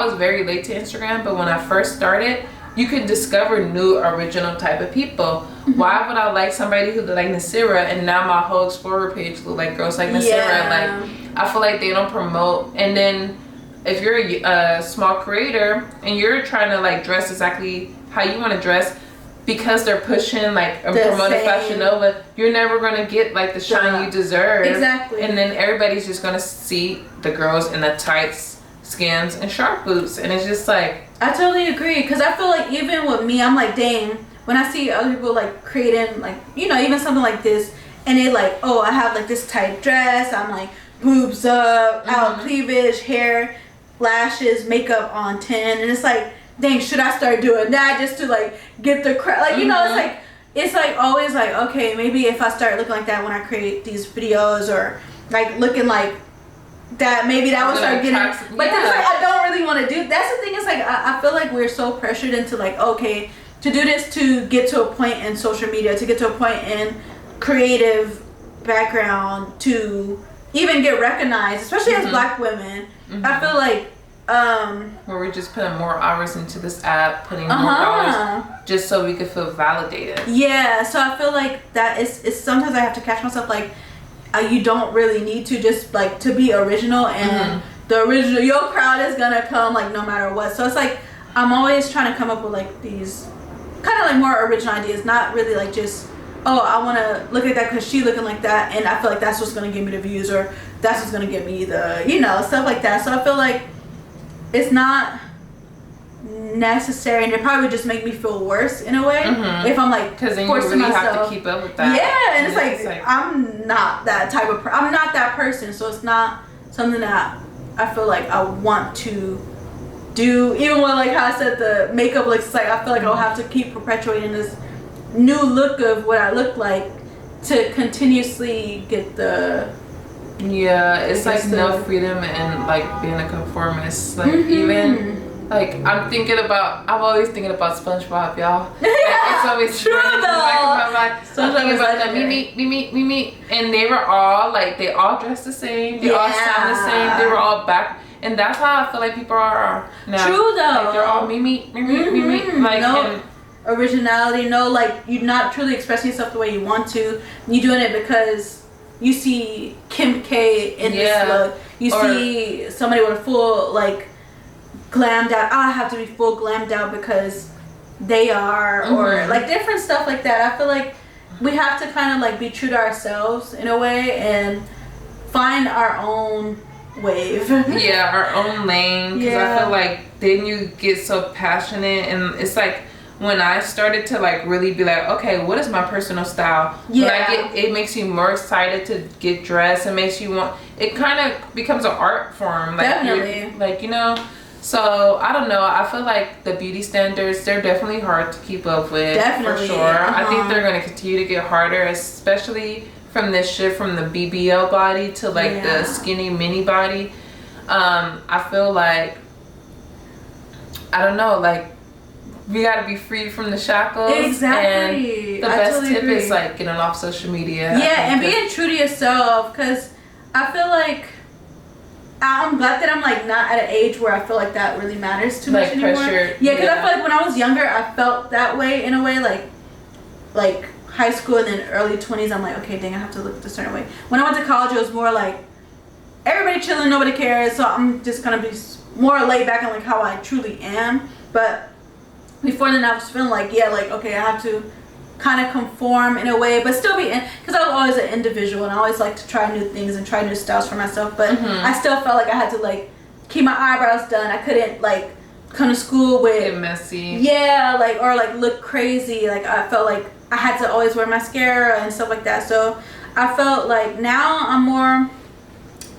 was very late to Instagram, but when I first started, you could discover new original type of people. Why would I like somebody who looked like Nasira, and now my whole Explorer page look like girls like Nasira? Like, I feel like they don't promote. And then if you're a small creator and you're trying to like dress exactly how you want to dress, because they're pushing like a promoted Fashion Nova, you're never gonna get like the shine you deserve. Exactly. And then everybody's just gonna see the girls in the tights, skins, and sharp boots, and it's just like, I totally agree, because I feel like even with me, I'm like, dang, when I see other people like creating, like, you know, even something like this, and they like, oh, I have like this tight dress, I'm like boobs up, out cleavage, hair, lashes, makeup on 10, and it's like, dang, should I start doing that just to like get the like, you know, it's like always like, okay, maybe if I start looking like that when I create these videos, or like looking like that, maybe that will start getting, but then it's like I don't really want to do. That's the thing, is like I feel like we're so pressured into like, okay, to do this, to get to a point in social media, to get to a point in creative background, to even get recognized, especially as Black women. I feel like where we're just putting more hours into this app, putting more hours just so we could feel validated. Yeah, so I feel like that is sometimes I have to catch myself like, you don't really need to just like to be original, and the original, your crowd is gonna come like no matter what. So it's like I'm always trying to come up with like these kind of like more original ideas, not really like just, oh, I want to look at that because she looking like that, and I feel like that's what's gonna give me the views, or that's what's gonna give me the, you know, stuff like that. So I feel like it's not necessary, and it probably would just make me feel worse in a way if I'm like, because then you really have to keep up with that. Yeah, and it's like I'm not that type of I'm not that person, so it's not something that I feel like I want to do. Even when, like how I said, the makeup looks like, I feel like I'll have to keep perpetuating this new look of what I look like to continuously get the it's like no freedom and like being a conformist, like even like I'm always thinking about SpongeBob, y'all. Like, it's always true though. Something about that me, and they were all like, they all dressed the same, they all sound the same, they were all back, and that's how I feel like people are now. True though. Like they're all me, like no originality, no, like you're not truly expressing yourself the way you want to. You're doing it because you see Kim K in this look. You see somebody with a full like glammed out. I have to be full glammed out because they are, or like different stuff like that. I feel like we have to kind of like be true to ourselves in a way and find our own wave. Our own lane. Because I feel like then you get so passionate, and it's like when I started to like really be like, okay, what is my personal style? It makes you more excited to get dressed. It makes you want, it kind of becomes an art form. Like, definitely. Like, you know, so I don't know. I feel like the beauty standards, they're definitely hard to keep up with. Definitely. For sure. I think they're going to continue to get harder, especially from this shift from the BBL body to like the skinny mini body. I feel like, I don't know, like, we gotta be free from the shackles. Exactly. And the best tip is like getting off social media. Yeah, and being true to yourself, because I feel like I'm glad that I'm like not at an age where I feel like that really matters too much anymore. Pressure. Yeah, because I feel like when I was younger, I felt that way in a way, like high school and then early 20s. I'm like, okay, dang, I have to look a certain way. When I went to college, it was more like everybody chilling, nobody cares, so I'm just gonna be more laid back on like how I truly am. But before then I was feeling like, okay, I have to kind of conform in a way, but still be in, because I was always an individual and I always like to try new things and try new styles for myself, but I still felt like I had to like keep my eyebrows done. I couldn't like come to school with get messy, like, or like look crazy. Like I felt like I had to always wear mascara and stuff like that. So I felt like now I'm more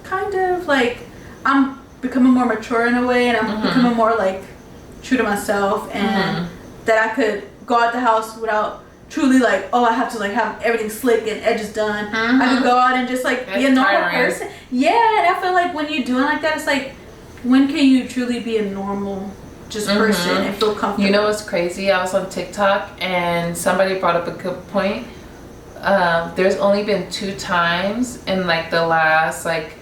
kind of like, I'm becoming more mature in a way, and I'm becoming more like true to myself, and that I could go out the house without truly like, oh, I have to like have everything slick and edges done. I could go out and just like be a normal person. Yeah, and I feel like when you're doing like that, it's like, when can you truly be a normal person and feel comfortable? You know what's crazy? I was on TikTok and somebody brought up a good point. There's only been 2 times in like the last like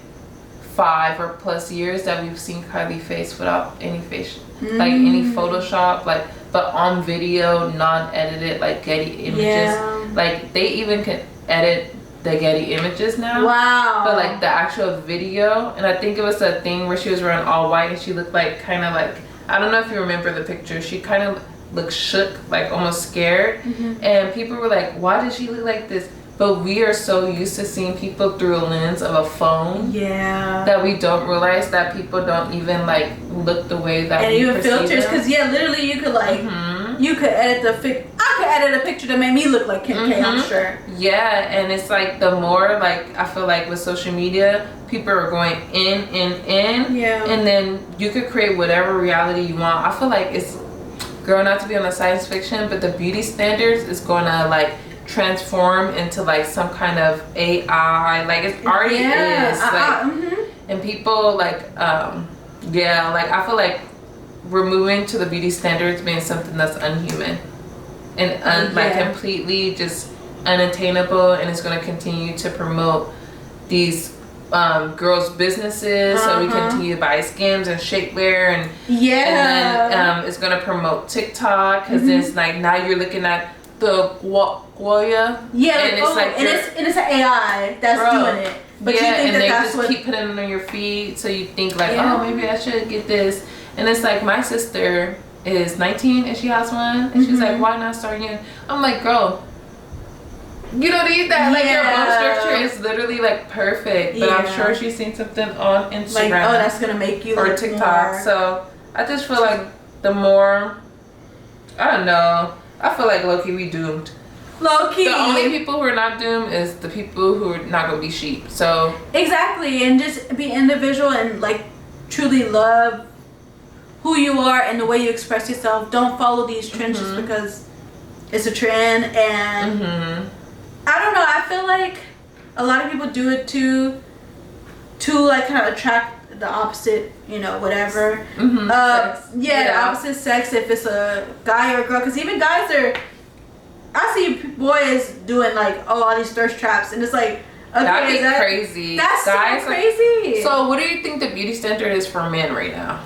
5 or plus years that we've seen Kylie face without any face, like any Photoshop, like, but on video, non-edited, like Getty images. Like they even can edit the Getty images now. Wow. But like the actual video, and I think it was a thing where she was wearing all white and she looked like kind of like, I don't know if you remember the picture, she kind of looked shook, like almost scared. And people were like, why does she look like this? But we are so used to seeing people through a lens of a phone that we don't realize that people don't even like look the way that we even perceive filters, them. because literally you could like you could edit I could edit a picture that made me look like Kim K, I'm sure. Yeah, and it's like the more like, I feel like with social media, people are going in, and then you could create whatever reality you want. I feel like it's girl, not to be on the science fiction, but the beauty standards is gonna like transform into like some kind of AI. Like it already is. Like, and people like, yeah, like I feel like we're moving to the beauty standards being something that's unhuman and like completely just unattainable, and it's going to continue to promote these girls' businesses, so we continue to buy Skims and shapewear, and then it's going to promote TikTok, because then it's like now you're looking at the Goya, and it's an AI that's doing it, but you think and that's just keep putting it on your feed, so you think like, oh, maybe I should get this. And it's like, my sister is 19 and she has one, and she's like, why not start again? I'm like, girl, you don't need that. Like, your bone structure is literally like perfect. But I'm sure she's seen something on Instagram. Like, oh, that's gonna make you or TikTok. More. So I just feel like the more, I don't know, I feel like low-key we doomed. Low-key. The only people who are not doomed is the people who are not gonna be sheep. So exactly, and just be individual and like truly love who you are and the way you express yourself. Don't follow these trends just because it's a trend. And I don't know, I feel like a lot of people do it to like kind of attract the opposite, you know, whatever. The opposite sex, if it's a guy or a girl, because even guys I see boys doing like, oh, all these thirst traps, and it's like, okay, that'd be crazy. That's guys, so crazy. Like, so what do you think the beauty standard is for men right now?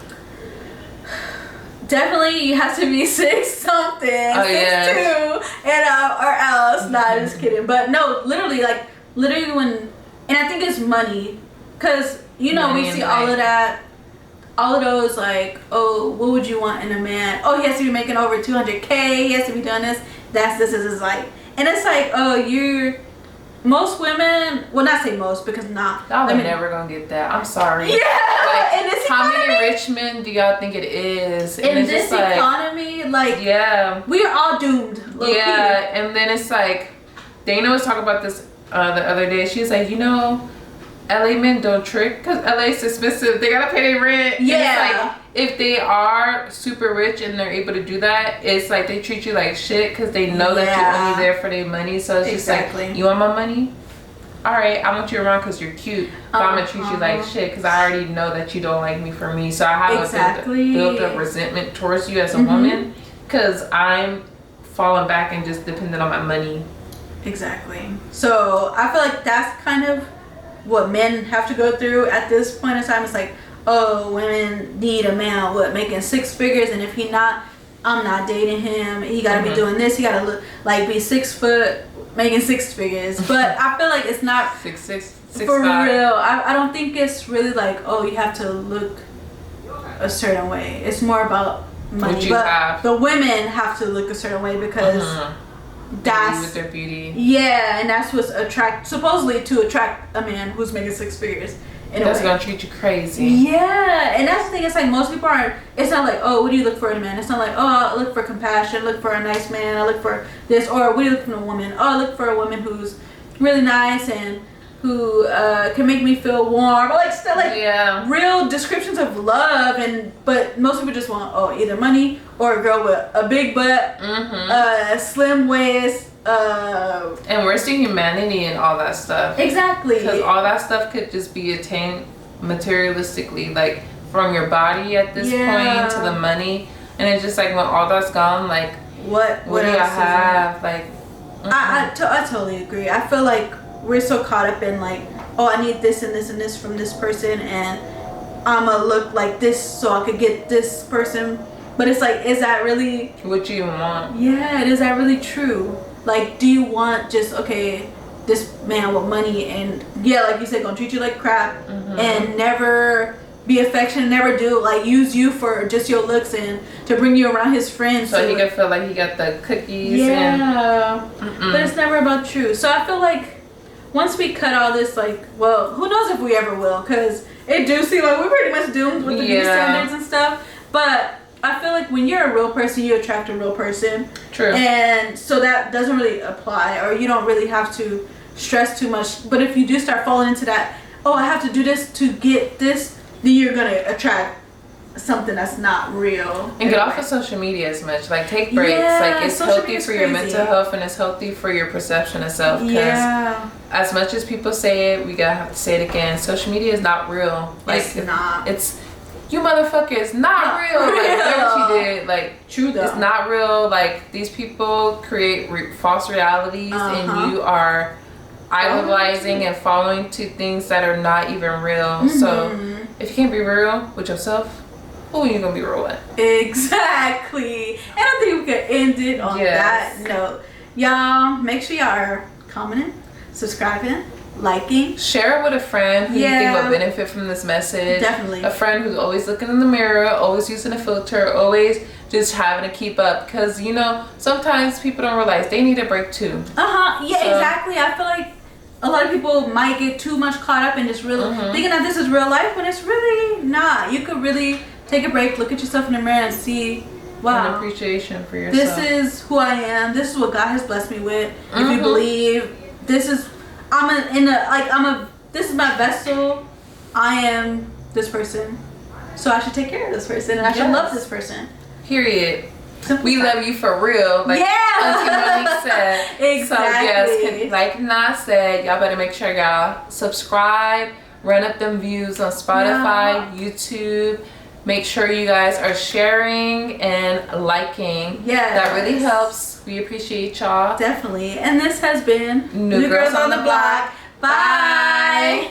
Definitely, you have to be 6 something, 6'2", and or else. Nah, just kidding. But no, literally when, and I think it's money, cause you know we see all of that, all of those like, oh, what would you want in a man? Oh, he has to be making over 200K. He has to be doing this. This is like, and it's like, oh, most women, well, not say most, because y'all are never gonna get that. I'm sorry. Yeah, like, in this how economy, many rich men do y'all think it is? And in this economy, like, we are all doomed. And then it's like, Dana was talking about this the other day. She was like, you know, LA men don't trick, because LA is expensive. They gotta pay their rent. Yeah. And it's like, if they are super rich and they're able to do that, it's like they treat you like shit, because they know that you're only there for their money. So it's just like, you want my money? All right, I want you around because you're cute, but I'm gonna treat you like shit because I already know that you don't like me for me. So I have a built-up resentment towards you as a woman, because I'm falling back and just dependent on my money. Exactly. So I feel like that's kind of what men have to go through at this point in time. It's like, oh, women need a man making 6 figures, and if I'm not dating him. He gotta be doing this. He gotta look like be 6 foot, making 6 figures. But I feel like it's not 6'6", for 6'5". real. I don't think it's really like, oh, you have to look a certain way. It's more about money. But the women have to look a certain way, because that's with their beauty. Yeah, and that's what's supposedly to attract a man who's making 6 figures. That's gonna treat you crazy. Yeah, and that's the thing. It's like most people aren't. It's not like, oh, what do you look for in a man? It's not like, oh, I look for compassion, look for a nice man, I look for this, or what do you look for in a woman? Oh, I look for a woman who's really nice and who can make me feel warm, or like still like real descriptions of love. But most people just want either money or a girl with a big butt, slim waist. And where's the humanity and all that stuff? Exactly. Because all that stuff could just be attained materialistically, like from your body at this point to the money. And it's just like, when all that's gone, like what do y'all have? Like, I totally agree. I feel like we're so caught up in like, oh, I need this and this and this from this person, and I'ma look like this so I could get this person. But it's like, is that really what you want? Yeah, is that really true? Like, do you want just, okay, this man with money and, like you said, gonna treat you like crap and never be affectionate, never use you for just your looks and to bring you around his friends. So he can feel like he got the cookies. Yeah. But it's never about true. So I feel like once we cut all this, like, well, who knows if we ever will, because it do seem like we're pretty much doomed with the beauty standards and stuff. But I feel like when you're a real person, you attract a real person. True. And so that doesn't really apply, or you don't really have to stress too much. But if you do start falling into that, oh, I have to do this to get this, then you're going to attract something that's not real. And get off of social media as much. Like, take breaks. Like, it's healthy for your mental health, and it's healthy for your perception of self. Because as much as people say it, we gotta have to say it again. Social media is not real. Like, it's not. It's, you motherfuckers, not real. Like, whatever she did, like, truth is not real. Like, these people create false realities, and you are idolizing and following to things that are not even real. So if you can't be real with yourself, who are you gonna be real with? Exactly. And I think we could end it on that note. Y'all, make sure y'all are commenting, subscribing, liking. Share it with a friend who you think will benefit from this message. Definitely. A friend who's always looking in the mirror, always using a filter, always just having to keep up. Because, you know, sometimes people don't realize they need a break too. Yeah, exactly. I feel like a lot of people might get too much caught up in just really thinking that this is real life, when it's really not. You could really take a break, look at yourself in the mirror, and see, wow, an appreciation for yourself. This is who I am. This is what God has blessed me with. If you believe, this is this is my vessel. I am this person, so I should take care of this person, and I should love this person. Period. We love you for real. Like Auntie Monique said. Exactly. So yes, like Nas said, y'all better make sure y'all subscribe, run up them views on Spotify, YouTube. Make sure you guys are sharing and liking. Yeah, that really helps. We appreciate y'all. Definitely. And this has been New Girls on the Block. Bye.